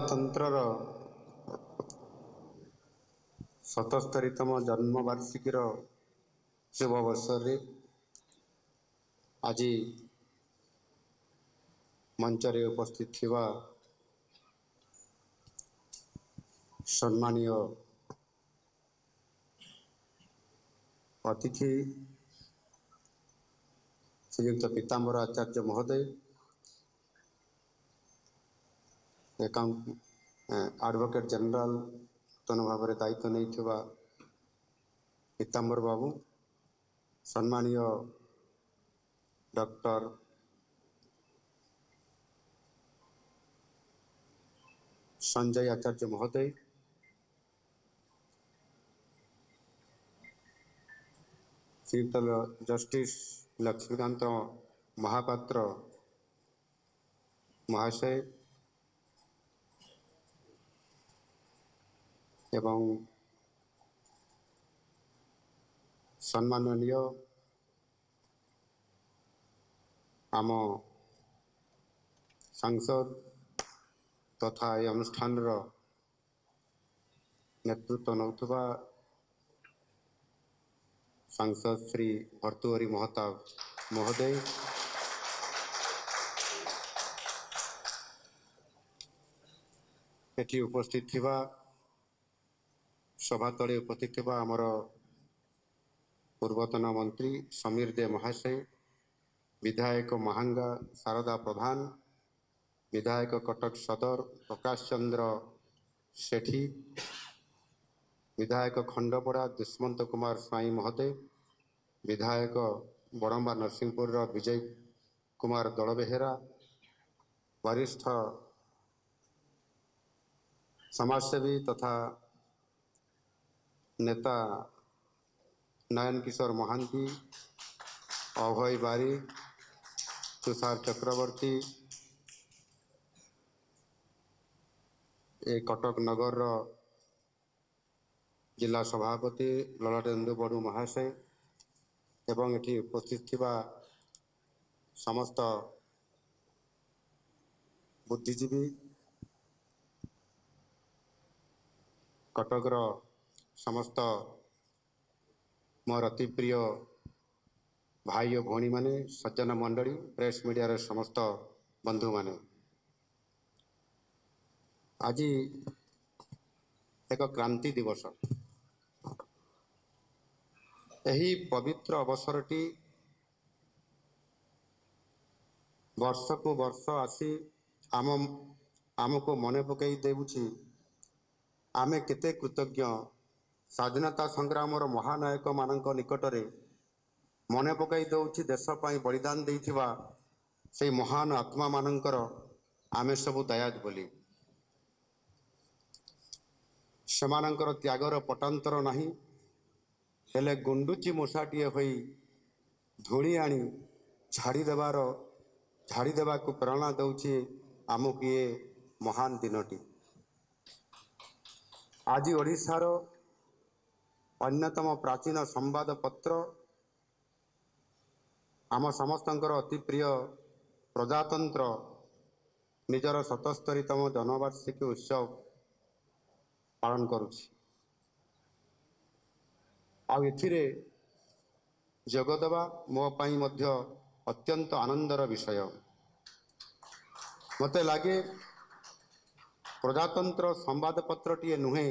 प्रजातंत्रर 77तम जन्मवार्षिकीर शुभ अवसर आज मंचरे उपस्थित थिबा सम्मानीय अतिथि श्रीयुक्त पीताम्बर आचार्य महोदय, एडवोकेट जनरल नूतन भाव में दायित्व नहीं पीताम्बर बाबू, सम्मानीय डॉक्टर संजय आचार्य महोदय, श्रीयुक्त जस्टिस लक्ष्मीकांत महापात्र महाशय एवं सम्माननीय आम सांसद तथा ये अनुष्ठान नेतृत्व नौथुबा सांसद श्री भर्तृहरि महताब महोदय, एटी उपस्थित थिबा सभा तले उपस्थित थिबा आमर पूर्वतन मंत्री समीर दे महाशय, विधायक महांगा शारदा प्रधान, विधायक कटक सदर प्रकाश चंद्र सेठी, विधायक खंडपड़ा दुष्मंत कुमार स्वाई महोदय, विधायक बड़म्बा नरसिंहपुर विजय कुमार दलबेहेरा, वरिष्ठ समाजसेवी तथा नेता नयन किशोर महांती, अभय बारी, तुषार चक्रवर्ती, ए कटक नगर जिला सभापति ललाटेन्दु बड़ू महाशय एवं एटी उपस्थित थिबा समस्त बुद्धिजीवी, कटकर समस्त मोर अति प्रिय भाई और भौणी माने, सज्जन मंडली, प्रेस मीडिया रे समस्त बंधु माने, आज एक क्रांति दिवस। यही पवित्र अवसरटी वर्ष को वर्ष आसी आमको मन पकई देउछि आमे केते कृतज्ञ स्वाधीनता संग्राम महानायक मानक निकटरे मन पकई दउछि देश पई बलिदान देइथिबा से महान आत्मा मानकर आमे सबु दयाद बोली सेमानंकर त्यागर पटांतर नाही हेले गुंडुची मूषाटीए होई धूली आनी झाड़ी देवा को प्रेरणा दउछि आमको ये महान दिनटी। आज ओडिशार अन्यतम प्राचीन संवाद पत्र आम समस्तंकर अति प्रिय प्रजातंत्र निजर 77तम जन्मवार्षिकी उत्सव पालन करुछि। आउ एथिरे जोगदेवा मो पाई मध्य अत्यंत आनंदर विषय। मते लागे प्रजातंत्र संवादपत्रटीए नुहे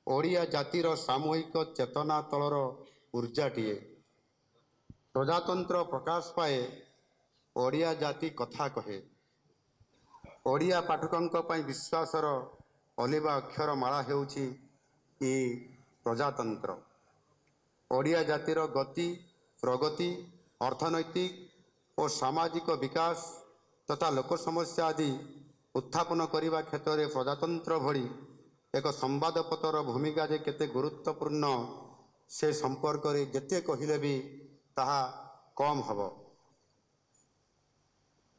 ओडिया जातिर सामूहिक चेतना तलर ऊर्जाटीए। प्रजातंत्र प्रकाश पाए ओडिया जाति कथा कहे। ओडिया पाठकंक पई विश्वासर अलिवा अक्षर माला हेउछि ई प्रजातंत्र। ओडिया जातिर गति प्रगति अर्थनैतिक और सामाजिक विकास तथा लोक समस्या आदि उत्थापन करने क्षेत्र में प्रजातंत्र भली एक संवादपत्र भूमिका जे केते गुरुत्वपूर्ण से संपर्क में जेते कहले भी ताहा कम हब।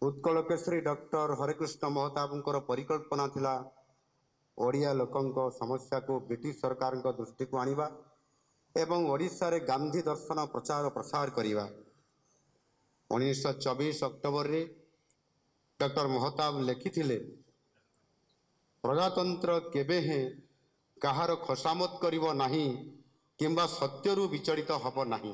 उत्कल केसरी डॉक्टर हरिकृष्ण महताबंकर परिकल्पना थिला ओडिया लोकंक समस्या को ब्रिटिश सरकार दृष्टि को आनिबा एवं ओडिशा रे गांधी दर्शन प्रचार प्रसार करिबा। 1924 अक्टोबर रे डॉक्टर महताब लिखिथिले ପ୍ରଜାତନ୍ତ୍ର କେବେ ହେଁ କାହାର ଖୋସାମତ କରିବ ନାହିଁ କିମ୍ବା ସତ୍ୟରୁ ବିଚଳିତ ହେବ ନାହିଁ।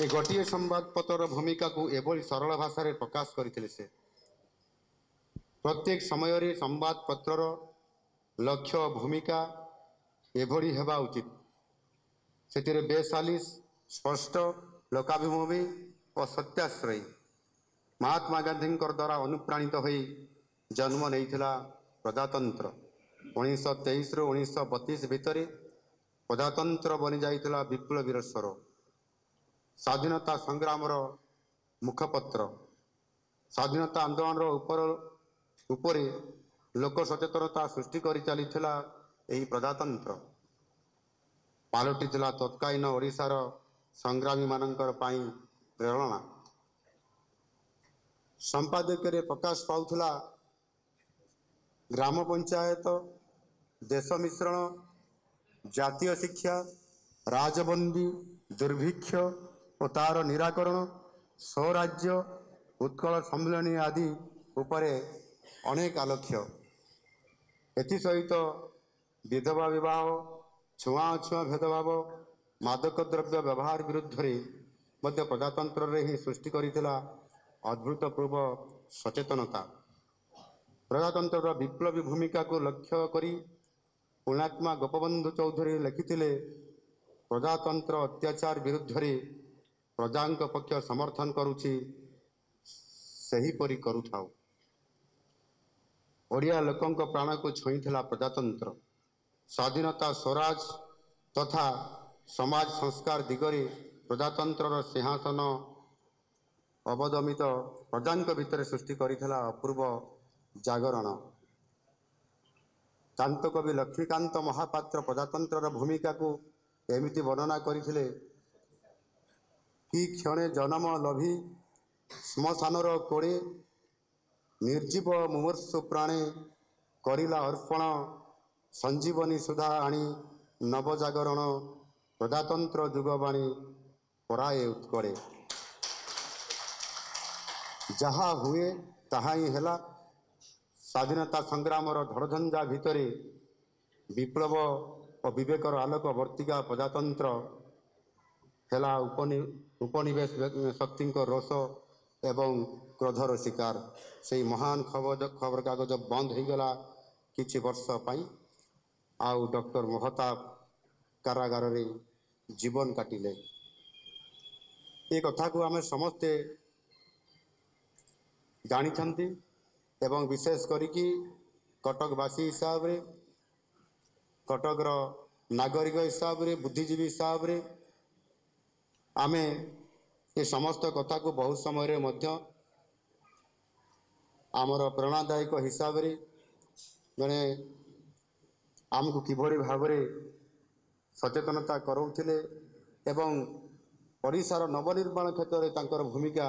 ଏ ଗୋଟିଏ ସମ୍ବାଦପତ୍ରର ଭୂମିକାକୁ ଏଭଳି ସରଳ ଭାଷାରେ ପ୍ରକାଶ କରିଥିଲେ ସେ। ପ୍ରତ୍ୟେକ ସମୟରେ ସମ୍ବାଦପତ୍ରର ଲକ୍ଷ୍ୟ ଭୂମିକା ଏଭଳି ହେବା ଉଚିତ। ସେଥିରେ ବେସାଲିସ, ସ୍ପଷ୍ଟ, ଲୋକାଭିମୁଖୀ ଓ ସତ୍ୟାଶ୍ରୟୀ। ମହାତ୍ମା ଗାନ୍ଧୀଙ୍କ ଦ୍ୱାରା ଅନୁପ୍ରାଣିତ ହୋଇ ଜନ୍ମ ନେଇଥିଲା ପ୍ରଜାତନ୍ତ୍ର। 1923ରୁ 1932 ଭିତରେ ପ୍ରଜାତନ୍ତ୍ର ବନିଯାଇଥିଲା ବିପ୍ଳବୀର ସ୍ୱର, ସ୍ୱାଧୀନତା ସଂଗ୍ରାମର ମୁଖପତ୍ର। ସ୍ୱାଧୀନତା ଆନ୍ଦୋଳନର ଉପରେ ଲୋକ ସଚେତନତା ସୃଷ୍ଟି କରି ଚାଲିଥିଲା ଏହି ପ୍ରଜାତନ୍ତ୍ର। ପାଲଟିଥିଲା ତତ୍କାଳୀନ ଓଡ଼ିଶାର ସଂଗ୍ରାମୀମାନଙ୍କର ପାଇଁ ପ୍ରେରଣା। ସମ୍ପାଦକୀୟରେ ପ୍ରକାଶ ପାଉଥିଲା ଗ୍ରାମ ପଞ୍ଚାୟତ, ଦେଶ ମିଶ୍ରଣ, ଜାତୀୟ ଶିକ୍ଷା, ରାଜବନ୍ଦୀ, ଦୁର୍ଭିକ୍ଷ ଓ ତା'ର ନିରାକରଣ, ସ୍ୱରାଜ୍ୟ, ଉତ୍କଳ ସମ୍ମିଳନୀ ଆଦି ଉପରେ ଅନେକ ଆଲୋକ୍ୟ। ଏଥିସହିତ ବିଧବା ବିବାହ, ଛୁଆଁଅଛୁଆଁ ଭେଦଭାବ, ମାଦକ ଦ୍ରବ୍ୟ ବ୍ୟବହାର ବିରୁଦ୍ଧରେ ମଧ୍ୟ ପ୍ରଜାତନ୍ତ୍ରରେ ହିଁ ସୃଷ୍ଟି କରିଥିଲା ଅଭୂତପୂର୍ବ ସଚେତନତା। ପ୍ରଜାତନ୍ତ୍ରର ବିପ୍ଳବୀ ଭୂମିକାକୁ ଲକ୍ଷ୍ୟ କରି ପୁଣ୍ୟାତ୍ମା ଗୋପବନ୍ଧୁ ଚୌଧୁରୀ ଲେଖିଥିଲେ, ପ୍ରଜାତନ୍ତ୍ର ଅତ୍ୟାଚାର ବିରୁଦ୍ଧରେ ପ୍ରଜାଙ୍କ ପକ୍ଷ ସମର୍ଥନ କରୁଛି, ସେହିପରି କରୁଥାଉ। ଓଡ଼ିଆ ଲୋକଙ୍କ ପ୍ରାଣକୁ ଛୁଇଁଥିଲା ପ୍ରଜାତନ୍ତ୍ର। ସ୍ୱାଧୀନତା, ସ୍ୱରାଜ ତଥା ସମାଜ ସଂସ୍କାର ଦିଗରେ ପ୍ରଜାତନ୍ତ୍ରର ସିଂହାସନ ଅବଦମିତ ପ୍ରଜାଙ୍କ ଭିତରେ ସୃଷ୍ଟି କରିଥିଲା ଅପୂର୍ବ ଜାଗରଣ। କାନ୍ତକବି ଲକ୍ଷ୍ମୀକାନ୍ତ ମହାପାତ୍ର ପ୍ରଜାତନ୍ତ୍ରର ଭୂମିକାକୁ ଏମିତି ବର୍ଣ୍ଣନା କରିଥିଲେ, କି କ୍ଷଣେ ଜନମ ଲଭି ଶ୍ମଶାନର କୋଡ଼େ, ନିର୍ଜୀବ ମୁମୂର୍ଷୁ ପ୍ରାଣେ କରିଲା ଅର୍ପଣ, ସଞ୍ଜୀବନୀ ସୁଧା ଆଣି ନବଜାଗରଣ, ପ୍ରଜାତନ୍ତ୍ର ଯୁଗବାଣୀ ପରାଏ ଉତ୍କଳେ। ଯାହା ହୁଏ ତାହା ହିଁ ହେଲା। ସ୍ୱାଧୀନତା ସଂଗ୍ରାମର ଧଡ଼ଝଞ୍ଜା ଭିତରେ ବିପ୍ଳବ ଓ ବିବେକର ଆଲୋକ ବର୍ତ୍ତିକା ପ୍ରଜାତନ୍ତ୍ର ହେଲା ଉପନିବେଶ ଶକ୍ତିଙ୍କ ରୋଷ ଏବଂ କ୍ରୋଧର ଶିକାର। ସେହି ମହାନ ଖବରକାଗଜ ବନ୍ଦ ହୋଇଗଲା କିଛି ବର୍ଷ ପାଇଁ, ଆଉ ଡକ୍ଟର ମହତାବ କାରାଗାରରେ ଜୀବନ କାଟିଲେ। ଏ କଥାକୁ ଆମେ ସମସ୍ତେ ଜାଣିଛନ୍ତି ଏବଂ ବିଶେଷ କରିକି କଟକବାସୀ ହିସାବରେ, କଟକର ନାଗରିକ ହିସାବରେ, ବୁଦ୍ଧିଜୀବୀ ହିସାବରେ ଆମେ ଏ ସମସ୍ତ କଥାକୁ ବହୁ ସମୟରେ ମଧ୍ୟ ଆମର ପ୍ରେରଣାଦାୟକ ହିସାବରେ ଜଣେ ଆମକୁ କିଭଳି ଭାବରେ ସଚେତନତା କରାଉଥିଲେ ଏବଂ ଓଡ଼ିଶାର ନବନିର୍ମାଣ କ୍ଷେତ୍ରରେ ତାଙ୍କର ଭୂମିକା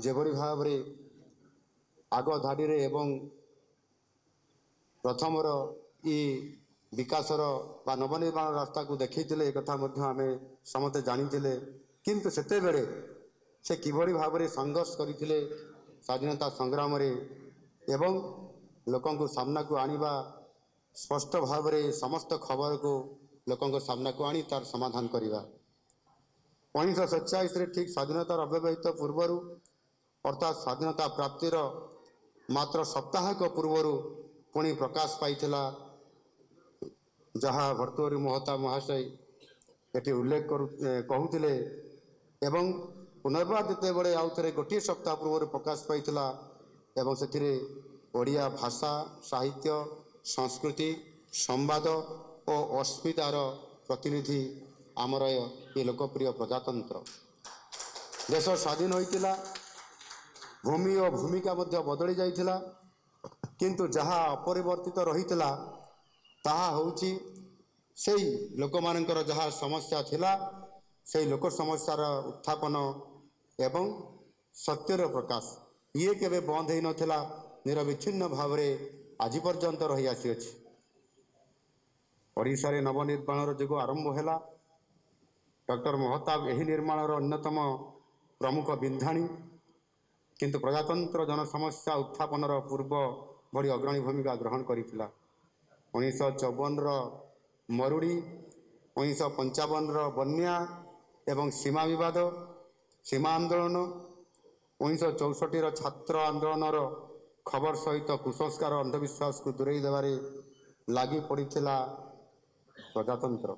ଯେଭଳି ଭାବରେ ଆଗ ଧାଡ଼ିରେ ଏବଂ ପ୍ରଥମର ଇ ବିକାଶର ବା ନବନିର୍ମାଣ ରାସ୍ତାକୁ ଦେଖାଇଥିଲେ, ଏ କଥା ମଧ୍ୟ ଆମେ ସମସ୍ତେ ଜାଣିଥିଲେ। କିନ୍ତୁ ସେତେବେଳେ ସେ କିଭଳି ଭାବରେ ସଂଘର୍ଷ କରିଥିଲେ ସ୍ୱାଧୀନତା ସଂଗ୍ରାମରେ ଏବଂ ଲୋକଙ୍କୁ ସାମ୍ନାକୁ ଆଣିବା, ସ୍ପଷ୍ଟ ଭାବରେ ସମସ୍ତ ଖବରକୁ ଲୋକଙ୍କ ସାମ୍ନାକୁ ଆଣି ତାର ସମାଧାନ କରିବା। 1947ରେ ଠିକ୍ ସ୍ୱାଧୀନତାର ଅବ୍ୟବହିତ ପୂର୍ବରୁ ଅର୍ଥାତ୍ ସ୍ୱାଧୀନତା ପ୍ରାପ୍ତିର ମାତ୍ର ସପ୍ତାହକ ପୂର୍ବରୁ ପୁଣି ପ୍ରକାଶ ପାଇଥିଲା, ଯାହା ଭର୍ତ୍ତୃହରି ମହତାବ ମହାଶୟ ଏଠି ଉଲ୍ଲେଖ କହୁଥିଲେ ଏବଂ ପୁନର୍ବାର ଯେତେବେଳେ ଆଉ ଥରେ ଗୋଟିଏ ସପ୍ତାହ ପୂର୍ବରୁ ପ୍ରକାଶ ପାଇଥିଲା ଏବଂ ସେଥିରେ ଓଡ଼ିଆ ଭାଷା, ସାହିତ୍ୟ, ସଂସ୍କୃତି, ସମ୍ବାଦ ଓ ଅସ୍ମିତାର ପ୍ରତିନିଧି ଆମର ଏ ଲୋକପ୍ରିୟ ପ୍ରଜାତନ୍ତ୍ର। ଦେଶ ସ୍ୱାଧୀନ ହୋଇଥିଲା, ଭୂମି ଓ ଭୂମିକା ମଧ୍ୟ ବଦଳି ଯାଇଥିଲା, କିନ୍ତୁ ଯାହା ଅପରିବର୍ତ୍ତିତ ରହିଥିଲା ତାହା ହେଉଛି ସେଇ ଲୋକମାନଙ୍କର ଯାହା ସମସ୍ୟା ଥିଲା, ସେଇ ଲୋକ ସମସ୍ୟାର ଉତ୍ଥାପନ ଏବଂ ସତ୍ୟର ପ୍ରକାଶ। ଇଏ କେବେ ବନ୍ଦ ହୋଇନଥିଲା, ନିରବିଚ୍ଛିନ୍ନ ଭାବରେ ଆଜି ପର୍ଯ୍ୟନ୍ତ ରହି ଆସିଅଛି। ଓଡ଼ିଶାରେ ନବନିର୍ମାଣର ଯୁଗ ଆରମ୍ଭ ହେଲା। ଡକ୍ଟର ମହତାବ ଏହି ନିର୍ମାଣର ଅନ୍ୟତମ ପ୍ରମୁଖ ବିନ୍ଧାଣୀ। କିନ୍ତୁ ପ୍ରଜାତନ୍ତ୍ର ଜନସମସ୍ୟା ଉତ୍ଥାପନର ପୂର୍ବ ଭଳି ଅଗ୍ରଣୀ ଭୂମିକା ଗ୍ରହଣ କରିଥିଲା। 1954ର ମରୁଡ଼ି, 1955ର ବନ୍ୟା ଏବଂ ସୀମା ବିବାଦ, ସୀମା ଆନ୍ଦୋଳନ, 1964ର ଛାତ୍ର ଆନ୍ଦୋଳନର ଖବର ସହିତ କୁସଂସ୍କାର ଅନ୍ଧବିଶ୍ୱାସକୁ ଦୂରେଇ ଦେବାରେ ଲାଗି ପଡ଼ିଥିଲା ପ୍ରଜାତନ୍ତ୍ର।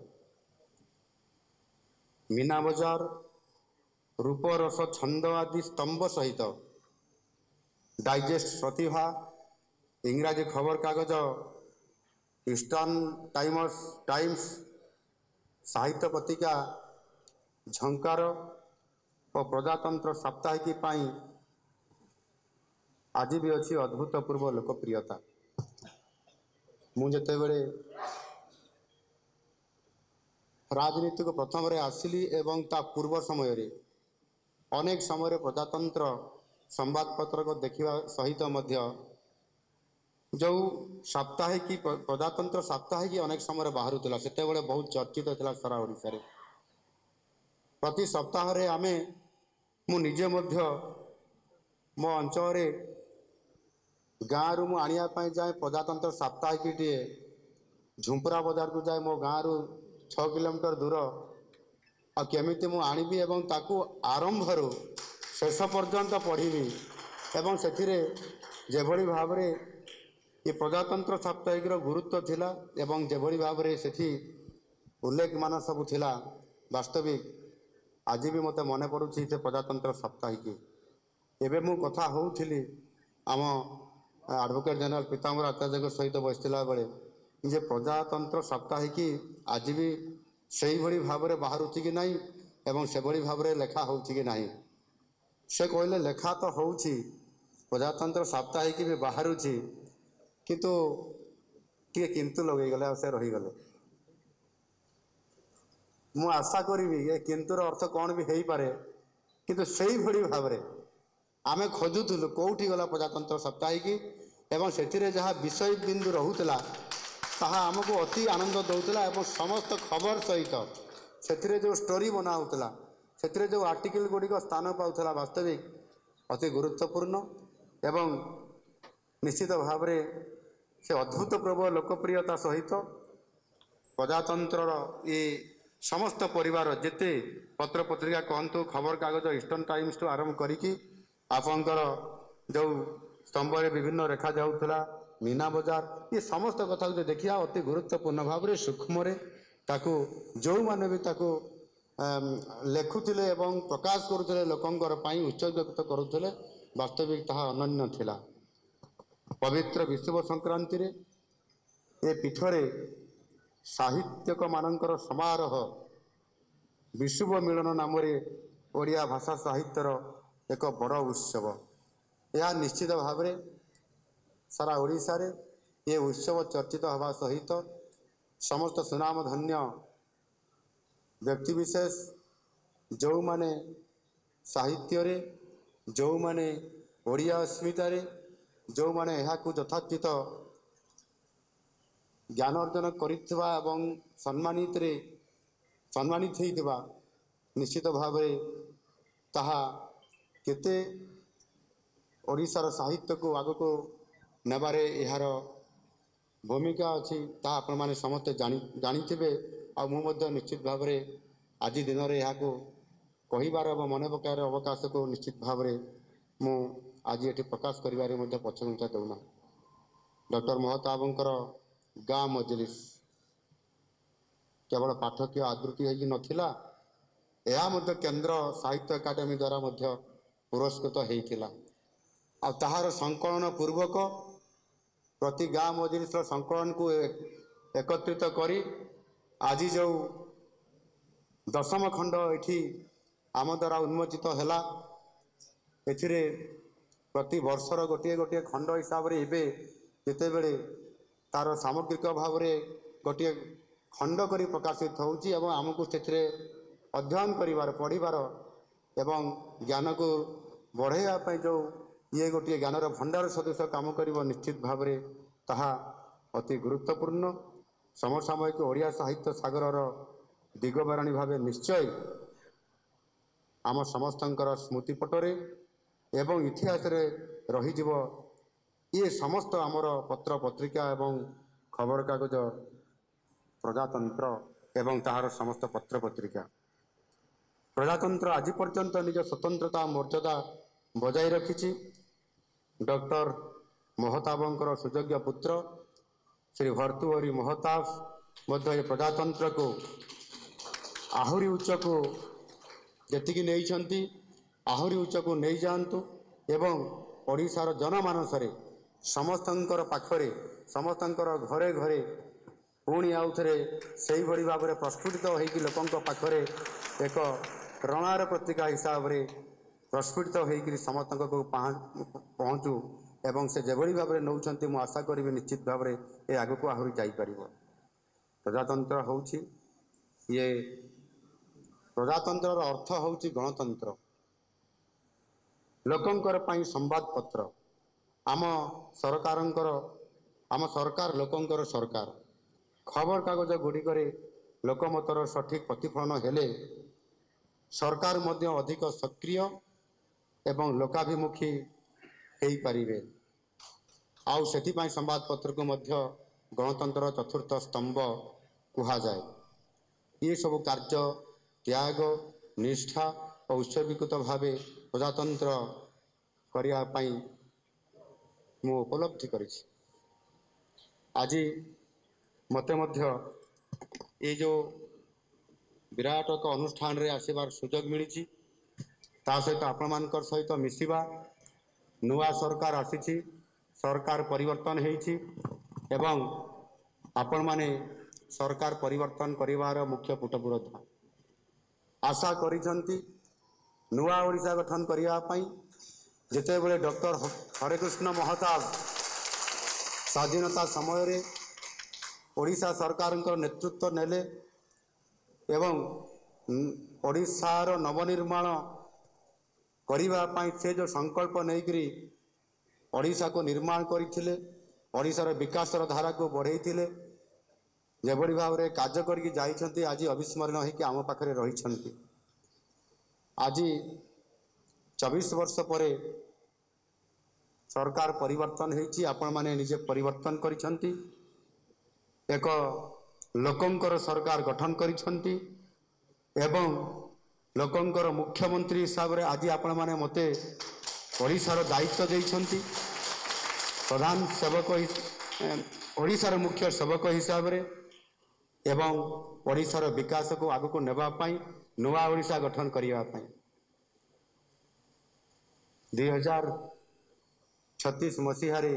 ମୀନା ବଜାର, ରୂପରସ, ଛନ୍ଦ ଆଦି ସ୍ତମ୍ଭ ସହିତ ଡାଇଜେଷ୍ଟ ପ୍ରତିଭା, ଇଂରାଜୀ ଖବରକାଗଜ ଇଷ୍ଟର୍ନ ଟାଇମ୍ସ, ସାହିତ୍ୟ ପତ୍ରିକା ଝଙ୍କାର ଓ ପ୍ରଜାତନ୍ତ୍ର ସାପ୍ତାହିକୀ ପାଇଁ ଆଜି ବି ଅଛି ଅଦ୍ଭୁତପୂର୍ବ ଲୋକପ୍ରିୟତା। ମୁଁ ଯେତେବେଳେ ରାଜନୀତିକୁ ପ୍ରଥମରେ ଆସିଲି ଏବଂ ତା ପୂର୍ବ ସମୟରେ ଅନେକ ସମୟରେ ପ୍ରଜାତନ୍ତ୍ର ସମ୍ବାଦପତ୍ରକୁ ଦେଖିବା ସହିତ ମଧ୍ୟ ଯେଉଁ ସାପ୍ତାହିକୀ ପ୍ରଜାତନ୍ତ୍ର ସାପ୍ତାହିକୀ ଅନେକ ସମୟରେ ବାହାରୁଥିଲା, ସେତେବେଳେ ବହୁତ ଚର୍ଚ୍ଚିତ ଥିଲା ସାରା ଓଡ଼ିଶାରେ। ପ୍ରତି ସପ୍ତାହରେ ମୁଁ ନିଜେ ମଧ୍ୟ ମୋ ଅଞ୍ଚଳରେ ଗାଁରୁ ମୁଁ ଆଣିବା ପାଇଁ ଯାଏ ପ୍ରଜାତନ୍ତ୍ର ସାପ୍ତାହିକୀଟିଏ। ଝୁମ୍ପୁରା ବଜାରକୁ ଯାଏ, ମୋ ଗାଁରୁ 6 କିଲୋମିଟର ଦୂର। ଆଉ କେମିତି ମୁଁ ଆଣିବି ଏବଂ ତାକୁ ଆରମ୍ଭରୁ ଶେଷ ପର୍ଯ୍ୟନ୍ତ ପଢ଼ିବି ଏବଂ ସେଥିରେ ଯେଭଳି ଭାବରେ ଏ ପ୍ରଜାତନ୍ତ୍ର ସାପ୍ତାହିକୀର ଗୁରୁତ୍ୱ ଥିଲା ଏବଂ ଯେଭଳି ଭାବରେ ସେଠି ଉଲ୍ଲେଖମାନ ସବୁ ଥିଲା, ବାସ୍ତବିକ ଆଜି ବି ମୋତେ ମନେ ପଡ଼ୁଛି ସେ ପ୍ରଜାତନ୍ତ୍ର ସାପ୍ତାହିକୀ। ଏବେ ମୁଁ କଥା ହେଉଥିଲି ଆମ ଆଡ଼ଭୋକେଟ୍ ଜେନେରାଲ ପୀତାମ୍ବର ଆଚାର୍ଯ୍ୟଙ୍କ ସହିତ ବସିଥିଲା ବେଳେ ଯେ ପ୍ରଜାତନ୍ତ୍ର ସାପ୍ତାହିକୀ ଆଜି ବି ସେଇଭଳି ଭାବରେ ବାହାରୁଛି କି ନାହିଁ ଏବଂ ସେଭଳି ଭାବରେ ଲେଖା ହେଉଛି କି ନାହିଁ। ସେ କହିଲେ ଲେଖା ତ ହେଉଛି, ପ୍ରଜାତନ୍ତ୍ର ସାପ୍ତାହିକୀ ବି ବାହାରୁଛି, କିନ୍ତୁ ଟିକେ କିନ୍ତୁ ଲଗେଇଗଲେ ଆଉ ସେ ରହିଗଲେ। ମୁଁ ଆଶା କରିବି ଏ କିନ୍ତୁର ଅର୍ଥ କ'ଣ ବି ହେଇପାରେ, କିନ୍ତୁ ସେଇଭଳି ଭାବରେ ଆମେ ଖୋଜୁଥିଲୁ କେଉଁଠି ଗଲା ପ୍ରଜାତନ୍ତ୍ର ସାପ୍ତାହିକୀ ଏବଂ ସେଥିରେ ଯାହା ବିଷୟବିନ୍ଦୁ ରହୁଥିଲା ତାହା ଆମକୁ ଅତି ଆନନ୍ଦ ଦେଉଥିଲା ଏବଂ ସମସ୍ତ ଖବର ସହିତ ସେଥିରେ ଯେଉଁ ଷ୍ଟୋରି ବନା ହେଉଥିଲା, ସେଥିରେ ଯେଉଁ ଆର୍ଟିକଲ ଗୁଡ଼ିକ ସ୍ଥାନ ପାଉଥିଲା, ବାସ୍ତବିକ ଅତି ଗୁରୁତ୍ୱପୂର୍ଣ୍ଣ ଏବଂ ନିଶ୍ଚିତ ଭାବରେ ସେ ଅଦ୍ଭୁତପୂର୍ବ ଲୋକପ୍ରିୟତା ସହିତ ପ୍ରଜାତନ୍ତ୍ରର ଏ ସମସ୍ତ ପରିବାର ଯେତେ ପତ୍ରପତ୍ରିକା କହନ୍ତୁ, ଖବରକାଗଜ ଇଷ୍ଟର୍ନ ଟାଇମ୍ସଠୁ ଆରମ୍ଭ କରିକି ଆପଣଙ୍କର ଯେଉଁ ସ୍ତମ୍ଭରେ ବିଭିନ୍ନ ଲେଖାଯାଉଥିଲା, ମୀନା ବଜାର, ଏ ସମସ୍ତ କଥାକୁ ଯଦି ଦେଖିବା ଅତି ଗୁରୁତ୍ୱପୂର୍ଣ୍ଣ ଭାବରେ ସୂକ୍ଷ୍ମରେ ତାକୁ ଯେଉଁମାନେ ବି ତାକୁ ଲେଖୁଥିଲେ ଏବଂ ପ୍ରକାଶ କରୁଥିଲେ, ଲୋକଙ୍କର ପାଇଁ ଉତ୍ସର୍ଗୀକୃତ କରୁଥିଲେ, ବାସ୍ତବିକ ତାହା ଅନନ୍ୟ ଥିଲା। ପବିତ୍ର ବିଷୁବ ସଂକ୍ରାନ୍ତିରେ ଏ ପୀଠରେ ସାହିତ୍ୟିକମାନଙ୍କର ସମାରୋହ ବିଷୁବ ମିଳନ ନାମରେ ଓଡ଼ିଆ ଭାଷା ସାହିତ୍ୟର ଏକ ବଡ଼ ଉତ୍ସବ। ଏହା ନିଶ୍ଚିତ ଭାବରେ ସାରା ଓଡ଼ିଶାରେ ଏ ଉତ୍ସବ ଚର୍ଚ୍ଚିତ ହେବା ସହିତ ସମସ୍ତ ସୁନାମଧନ୍ୟ ବ୍ୟକ୍ତିବିଶେଷ ଯେଉଁମାନେ ସାହିତ୍ୟରେ, ଯେଉଁମାନେ ଓଡ଼ିଆ ଅସ୍ମିତାରେ, ଯେଉଁମାନେ ଏହାକୁ ଯଥାଚିତ ଜ୍ଞାନ ଅର୍ଜନ କରିଥିବା ଏବଂ ସମ୍ମାନିତ ହେଇଥିବା, ନିଶ୍ଚିତ ଭାବରେ ତାହା କେତେ ଓଡ଼ିଶାର ସାହିତ୍ୟକୁ ଆଗକୁ ନେବାରେ ଏହାର ଭୂମିକା ଅଛି ତାହା ଆପଣମାନେ ସମସ୍ତେ ଜାଣିଥିବେ। ଆଉ ମୁଁ ମଧ୍ୟ ନିଶ୍ଚିତ ଭାବରେ ଆଜି ଦିନରେ ଏହାକୁ କହିବାର ଏବଂ ମନେ ପକାଇବାର ଅବକାଶକୁ ନିଶ୍ଚିତ ଭାବରେ ମୁଁ ଆଜି ଏଠି ପ୍ରକାଶ କରିବାରେ ମଧ୍ୟ ପଛଘୁଞ୍ଚା ଦେଉନା। ଡକ୍ଟର ମହତାବଙ୍କର ଗାଁ ମଜଲିସ୍ କେବଳ ପାଠକୀୟ ଆଦୃତି ହେଇକି ନଥିଲା, ଏହା ମଧ୍ୟ କେନ୍ଦ୍ର ସାହିତ୍ୟ ଏକାଡେମୀ ଦ୍ୱାରା ମଧ୍ୟ ପୁରସ୍କୃତ ହେଇଥିଲା। ଆଉ ତାହାର ସଂକଳନ ପୂର୍ବକ ପ୍ରତି ଗାଁ ମଜଲିସ୍ର ସଂକଳନକୁ ଏକତ୍ରିତ କରି ଆଜି ଯେଉଁ 10ମ ଖଣ୍ଡ ଏଠି ଆମ ଦ୍ୱାରା ଉନ୍ମୋଚିତ ହେଲା, ଏଥିରେ ପ୍ରତି ବର୍ଷର ଗୋଟିଏ ଗୋଟିଏ ଖଣ୍ଡ ହିସାବରେ ଏବେ ଯେତେବେଳେ ତାର ସାମଗ୍ରିକ ଭାବରେ ଗୋଟିଏ ଖଣ୍ଡ କରି ପ୍ରକାଶିତ ହେଉଛି ଏବଂ ଆମକୁ ସେଥିରେ ଅଧ୍ୟୟନ କରିବାର, ପଢ଼ିବାର ଏବଂ ଜ୍ଞାନକୁ ବଢ଼େଇବା ପାଇଁ ଯେଉଁ ଇଏ ଗୋଟିଏ ଜ୍ଞାନର ଭଣ୍ଡାର ସଦୃଶ କାମ କରିବ, ନିଶ୍ଚିତ ଭାବରେ ତାହା ଅତି ଗୁରୁତ୍ୱପୂର୍ଣ୍ଣ। ସମସାମୟିକ ଓଡ଼ିଆ ସାହିତ୍ୟ ସାଗରର ଦିଗବାରାଣୀ ଭାବେ ନିଶ୍ଚୟ ଆମ ସମସ୍ତଙ୍କର ସ୍ମୃତିପଟରେ ଏବଂ ଇତିହାସରେ ରହିଯିବ। ଇଏ ସମସ୍ତ ଆମର ପତ୍ର ପତ୍ରିକା ଏବଂ ଖବରକାଗଜ ପ୍ରଜାତନ୍ତ୍ର ଏବଂ ତାହାର ସମସ୍ତ ପତ୍ର ପତ୍ରିକା। ପ୍ରଜାତନ୍ତ୍ର ଆଜି ପର୍ଯ୍ୟନ୍ତ ନିଜ ସ୍ୱତନ୍ତ୍ରତା ମର୍ଯ୍ୟାଦା ବଜାୟ ରଖିଛି। ଡକ୍ଟର ମହତାବଙ୍କର ସୁଯୋଗ୍ୟ ପୁତ୍ର ଶ୍ରୀ ଭର୍ତ୍ତୃହରି ମହତାବ ମଧ୍ୟ ଏ ପ୍ରଜାତନ୍ତ୍ରକୁ ଆହୁରି ଉଚ୍ଚକୁ ଯେତିକି ନେଇଛନ୍ତି ଆହୁରି ଉଚ୍ଚକୁ ନେଇଯାଆନ୍ତୁ ଏବଂ ଓଡ଼ିଶାର ଜନମାନସରେ ସମସ୍ତଙ୍କର ପାଖରେ ସମସ୍ତଙ୍କର ଘରେ ଘରେ ପୁଣି ଆଉଥରେ ସେହିଭଳି ଭାବରେ ପ୍ରସ୍ଫୁଟିତ ହୋଇକି ଲୋକଙ୍କ ପାଖରେ ଏକ ରଣାର ପତ୍ରିକା ହିସାବରେ ପ୍ରସ୍ଫୁଟିତ ହୋଇକରି ସମସ୍ତଙ୍କୁ ପହଞ୍ଚୁ ଏବଂ ସେ ଯେଭଳି ଭାବରେ ନେଉଛନ୍ତି ମୁଁ ଆଶା କରିବି ନିଶ୍ଚିତ ଭାବରେ ଏ ଆଗକୁ ଆହୁରି ଯାଇପାରିବ। ପ୍ରଜାତନ୍ତ୍ର ହେଉଛି ଇଏ ପ୍ରଜାତନ୍ତ୍ରର ଅର୍ଥ ହେଉଛି ଗଣତନ୍ତ୍ର। ଲୋକଙ୍କର ପାଇଁ ସମ୍ବାଦପତ୍ର। ଆମ ସରକାର ଲୋକଙ୍କର ସରକାର। ଖବରକାଗଜ ଗୁଡ଼ିକରେ ଲୋକମତର ସଠିକ୍ ପ୍ରତିଫଳନ ହେଲେ ସରକାର ମଧ୍ୟ ଅଧିକ ସକ୍ରିୟ ଏବଂ ଲୋକାଭିମୁଖୀ ହୋଇପାରିବେ। ଆଉ ସେଥିପାଇଁ ସମ୍ବାଦପତ୍ରକୁ ମଧ୍ୟ ଗଣତନ୍ତ୍ରର ଚତୁର୍ଥ ସ୍ତମ୍ଭ କୁହାଯାଏ। ଏସବୁ କାର୍ଯ୍ୟ ତ୍ୟାଗ ନିଷ୍ଠା ଓ ଉତ୍ସର୍ଗୀକୃତ ଭାବେ ପ୍ରଜାତନ୍ତ୍ର କରିବା ପାଇଁ ମୁଁ ଉପଲବ୍ଧି କରିଛି। ଆଜି ମୋତେ ମଧ୍ୟ ଏଇ ଯେଉଁ ବିରାଟ ଏକ ଅନୁଷ୍ଠାନରେ ଆସିବାର ସୁଯୋଗ ମିଳିଛି। ତା ସହିତ ଆପଣମାନଙ୍କର ସହିତ ମିଶିବା। ନୂଆ ସରକାର ଆସିଛି, ସରକାର ପରିବର୍ତ୍ତନ ହେଇଛି ଏବଂ ଆପଣମାନେ ସରକାର ପରିବର୍ତ୍ତନ କରିବାର ମୁଖ୍ୟ ପୁଟପୁରୋଧା ଆଶା କରିଛନ୍ତି। ନୂଆ ଓଡ଼ିଶା ଗଠନ କରିବା ପାଇଁ ଯେତେବେଳେ ଡକ୍ଟର ହରେକୃଷ୍ଣ ମହତାବ ସ୍ୱାଧୀନତା ସମୟରେ ଓଡ଼ିଶା ସରକାରଙ୍କର ନେତୃତ୍ୱ ନେଲେ ଏବଂ ଓଡ଼ିଶାର ନବନିର୍ମାଣ କରିବା ପାଇଁ ସେ ଯେଉଁ ସଂକଳ୍ପ ନେଇକରି ଓଡ଼ିଶାକୁ ନିର୍ମାଣ କରିଥିଲେ, ଓଡ଼ିଶାର ବିକାଶର ଧାରାକୁ ବଢ଼େଇଥିଲେ, ଯେଭଳି ଭାବରେ କାର୍ଯ୍ୟ କରିକି ଯାଇଛନ୍ତି ଆଜି ଅବିସ୍ମରଣୀୟ ହୋଇକି ଆମ ପାଖରେ ରହିଛନ୍ତି। ଆଜି 24 ବର୍ଷ ପରେ ସରକାର ପରିବର୍ତ୍ତନ ହେଇଛି। ଆପଣମାନେ ନିଜେ ପରିବର୍ତ୍ତନ କରିଛନ୍ତି। ଏକ ଲୋକଙ୍କର ସରକାର ଗଠନ କରିଛନ୍ତି ଏବଂ ଲୋକଙ୍କର ମୁଖ୍ୟମନ୍ତ୍ରୀ ହିସାବରେ ଆଜି ଆପଣମାନେ ମୋତେ ଓଡ଼ିଶାର ଦାୟିତ୍ୱ ଦେଇଛନ୍ତି। ପ୍ରଧାନ ସେବକ ଓଡ଼ିଶାର ମୁଖ୍ୟ ସେବକ ହିସାବରେ ଏବଂ ଓଡ଼ିଶାର ବିକାଶକୁ ଆଗକୁ ନେବା ପାଇଁ ନୂଆ ଓଡ଼ିଶା ଗଠନ କରିବା ପାଇଁ 2036 ମସିହାରେ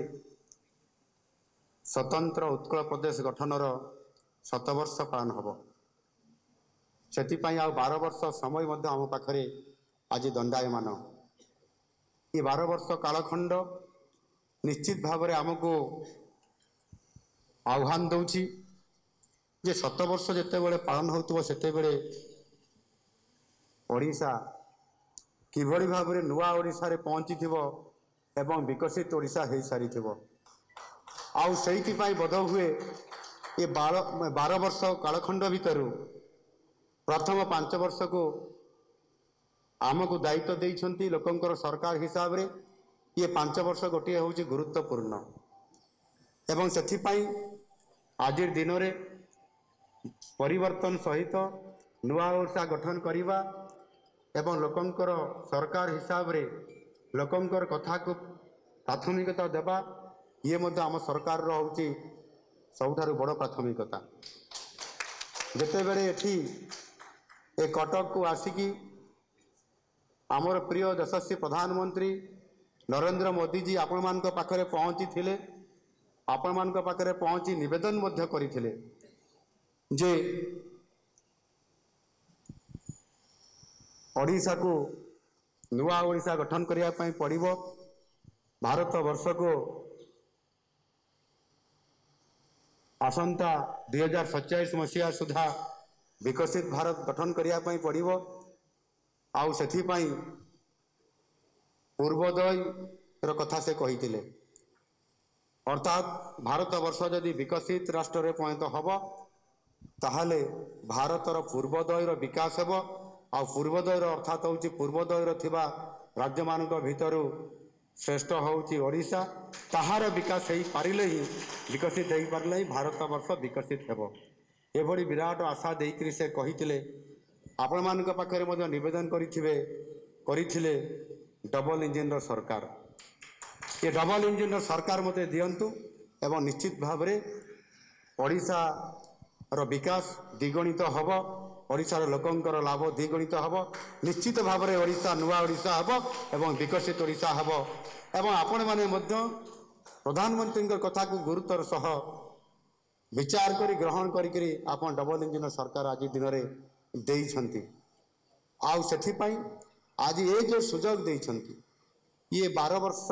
ସ୍ୱତନ୍ତ୍ର ଉତ୍କଳ ପ୍ରଦେଶ ଗଠନର 7 ବର୍ଷ ପାଳନ ହେବ। ସେଥିପାଇଁ ଆଉ 12 ବର୍ଷ ସମୟ ମଧ୍ୟ ଆମ ପାଖରେ ଆଜି ଦଣ୍ଡାୟମାନ। ଏ 12 ବର୍ଷ କାଳଖଣ୍ଡ ନିଶ୍ଚିତ ଭାବରେ ଆମକୁ ଆହ୍ୱାନ ଦେଉଛି ଯେ 7 ବର୍ଷ ଯେତେବେଳେ ପାଳନ ହେଉଥିବ ସେତେବେଳେ ଓଡ଼ିଶା କିଭଳି ଭାବରେ ନୂଆ ଓଡ଼ିଶାରେ ପହଞ୍ଚିଥିବ ଏବଂ ବିକଶିତ ଓଡ଼ିଶା ହୋଇସାରିଥିବ। ଆଉ ସେଇଥିପାଇଁ ବୋଧହୁଏ ଏ 12 ବର୍ଷ କାଳଖଣ୍ଡ ଭିତରୁ ପ୍ରଥମ 5 ବର୍ଷକୁ ଆମକୁ ଦାୟିତ୍ୱ ଦେଇଛନ୍ତି ଲୋକଙ୍କର ସରକାର ହିସାବରେ। ଇଏ 5 ବର୍ଷ ଗୋଟିଏ ହେଉଛି ଗୁରୁତ୍ୱପୂର୍ଣ୍ଣ ଏବଂ ସେଥିପାଇଁ ଆଜିର ଦିନରେ ପରିବର୍ତ୍ତନ ସହିତ ନୂଆ ଓଡ଼ିଶା ଗଠନ କରିବା ଏବଂ ଲୋକଙ୍କର ସରକାର ହିସାବରେ ଲୋକଙ୍କର କଥାକୁ ପ୍ରାଥମିକତା ଦେବା, ଇଏ ମଧ୍ୟ ଆମ ସରକାରର ହେଉଛି ସବୁଠାରୁ ବଡ଼ ପ୍ରାଥମିକତା। ଯେତେବେଳେ ଏଠି ଏ କଟକକୁ ଆସିକି ଆମର ପ୍ରିୟ ଯଶସ୍ୱୀ ପ୍ରଧାନମନ୍ତ୍ରୀ ନରେନ୍ଦ୍ର ମୋଦିଜୀ ଆପଣମାନଙ୍କ ପାଖରେ ପହଞ୍ଚିଥିଲେ, ଆପଣମାନଙ୍କ ପାଖରେ ପହଞ୍ଚି ନିବେଦନ ମଧ୍ୟ କରିଥିଲେ ଯେ ଓଡ଼ିଶାକୁ ନୂଆ ଓଡ଼ିଶା ଗଠନ କରିବା ପାଇଁ ପଡ଼ିବ। ଭାରତ ବର୍ଷକୁ ଆସନ୍ତା 2047 ମସିହା ସୁଦ୍ଧା ବିକଶିତ ଭାରତ ଗଠନ କରିବା ପାଇଁ ପଡ଼ିବ। ଆଉ ସେଥିପାଇଁ ପୂର୍ବୋଦୟର କଥା ସେ କହିଥିଲେ। ଅର୍ଥାତ୍ ଭାରତ ବର୍ଷ ଯଦି ବିକଶିତ ରାଷ୍ଟ୍ରରେ ପରିଣତ ହେବ ତାହେଲେ ଭାରତର ପୂର୍ବୋଦୟର ବିକାଶ ହେବ। ଆଉ ପୂର୍ବୋଦୟର ଅର୍ଥାତ୍ ହେଉଛି ପୂର୍ବୋଦୟର ଥିବା राज्य मानक भितरु श्रेष्ठ होउची ओडिशा ताहार विकास हो पारिले ही विकसित हो पारे ही भारत वर्ष विकसित हेब एभली विराट आशा देकर से कही आपण मानक पाखरे मध्य निवेदन करिथिले डबल इंजिन सरकार ये डबल इंजिन सरकार मते दियंतु एवं निश्चित भाव में ओडिशा रो विकास द्विगुणित हब ओडिशार लोकंकर लाभ द्विगुणित हब निश्चित भाव में ओडिशा नुआ ओडिशा हब एवं विकसित ओडिशा हब एवं आपण माने मध्य प्रधानमंत्री कथा को गुरुत्वर सह विचार करी ग्रहण करी आपण डबल इंजिन सरकार आज दिन में देइछंती आउ सेथिपाई आज ये जो सुजोग देइछंती ये 12 वर्ष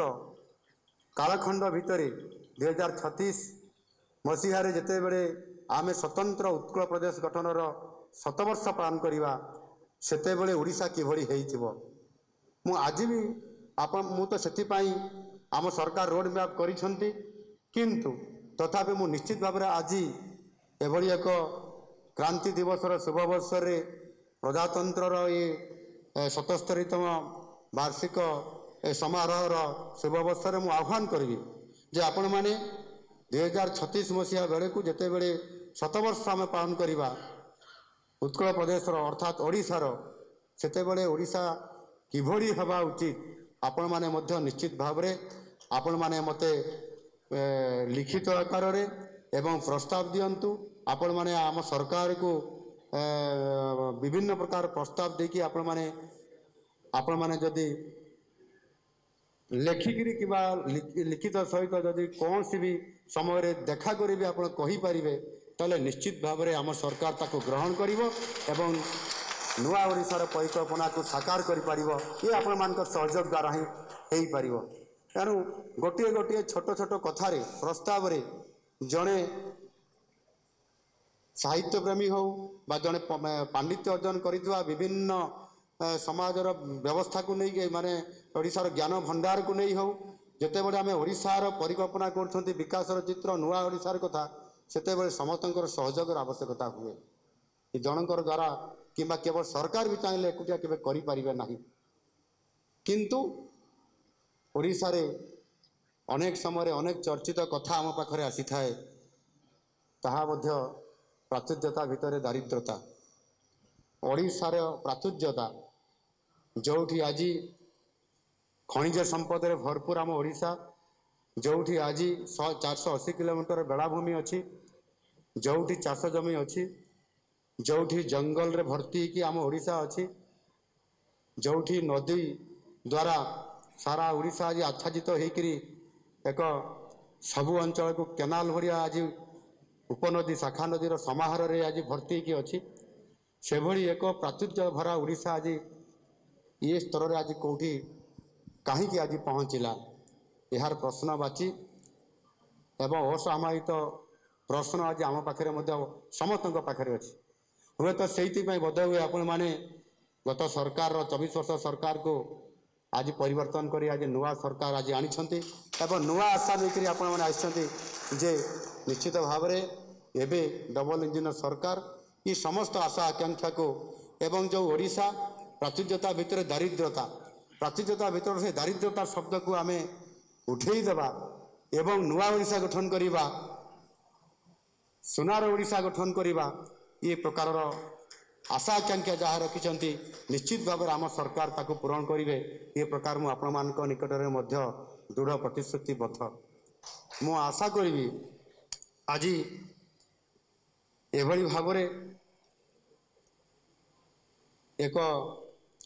कालखंड भितर 2036 मसीह जिते बड़े आम स्वतंत्र उत्कल प्रदेश गठनर 7 वर्ष पालन करवा सेते बड़े ओडिशा किभली हेइथिबो मु आज भी मु तो सेथिपाई आम सरकार रोड मैप करिछंती किंतु तथापि मु निश्चित भाव में आज एभली एक क्रांति दिवसर शुभ अवसर प्रजातंत्र ये 77तम वार्षिक समारोहर शुभ अवसर मु आह्वान करी जे आपण मैंने 2036 मसीहा बेले को जिते बड़े 7 वर्ष आम पालन करवा उत्कल प्रदेश अर्थात ओडिशार सेते बड़े ओडिशा किभली हवा उचित आपण माने मध्य निश्चित भाव में आपण माने मते लिखित आकार रे एवं प्रस्ताव दियंतु आपण माने आम सरकार को विभिन्न प्रकार प्रस्ताव देकी आपण माने जदि लेखिकी कि लिखित सहित जदि कौन सी भी समय देखा करी भी आपण कहि परिबे तले निश्चित भाव में आम सरकार ताको ग्रहण करिवो एवं नुआ ओडिशार परिकल्पना को साकार करि परिबो ये आपण मानक सहयोग द्वारा ही हेई परिबो तेणु गोटे गोटे छोट छोट कथार प्रस्ताव रे जड़े साहित्य प्रेमी हो बा जड़े पांडित्य अर्जन करितवा विभिन्न समाजर व्यवस्था को नहीं माने ओडिशार ज्ञान भंडार को नहीं हो जिते बड़े आम ओडिशार परिकल्पना कर विकासर चित्र नुआ ओडिशार कथा सेते बड़े समस्तंकर सहयोगर आवश्यकता हुए जनकर द्वारा किंबा केवल सरकार भी चाहिए एकुटिया केबे करि परिबे नाही किंतु ओडिशा रे अनेक समय अनेक चर्चित कथा आम पाखरे आसी थाए ताहा मध्य प्राचुर्यता भितर दारिद्रता ओडिशार प्राचुर्यता जोठी आज खनिज संपद रे भरपूर आम ओडिशा जोठी आज 480 किलोमीटर बेलाभूमि अच्छी जोठी चाष जमी अच्छी जोठी जंगल रे भर्ती कि आम ओडिशा अच्छी जोठी नदी द्वारा सारा ओडिशा आज आच्छादित होकर एक सबु अंचल को केनाल भरिया आज उपनदी शाखा नदीर समाहार रे आज भर्ती की अच्छी से भली एक प्राचुर्य भरा ओडिशा आज ये स्तर रे आज कौटी कहीं आज पहुँचला यार प्रश्नवाची एवं असामायित प्रश्न आज आम पाखे समस्त पाखे अच्छी हुए तो से बोध हुए आपण मैंने गत सरकार 24 वर्ष सरकार को आज परिवर्तन करी आज नुआ सरकार आज आनी नुआ आशा लेकर आपण मैंने जे निश्चित भाव में एबे डबल इंजिन सरकार ये समस्त आशा आकांक्षा को एवं जो ओडिशा प्राचुर्यता भितर प्राचुर्यता भितर से दारिद्रता शब्द को आम उठेदेवा एवं नुआ ओडिशा गठन करवा सोनार ओडिशा गठन करवा ये प्रकार आशा आकांक्षा जहाँ रखिंट निश्चित भाव में आम सरकार ताको पूरण करेंगे ये प्रकार मु आपण मान निकट में दृढ़ प्रतिश्रुतिबद्ध मु आशा करी आज एभली भाव में एक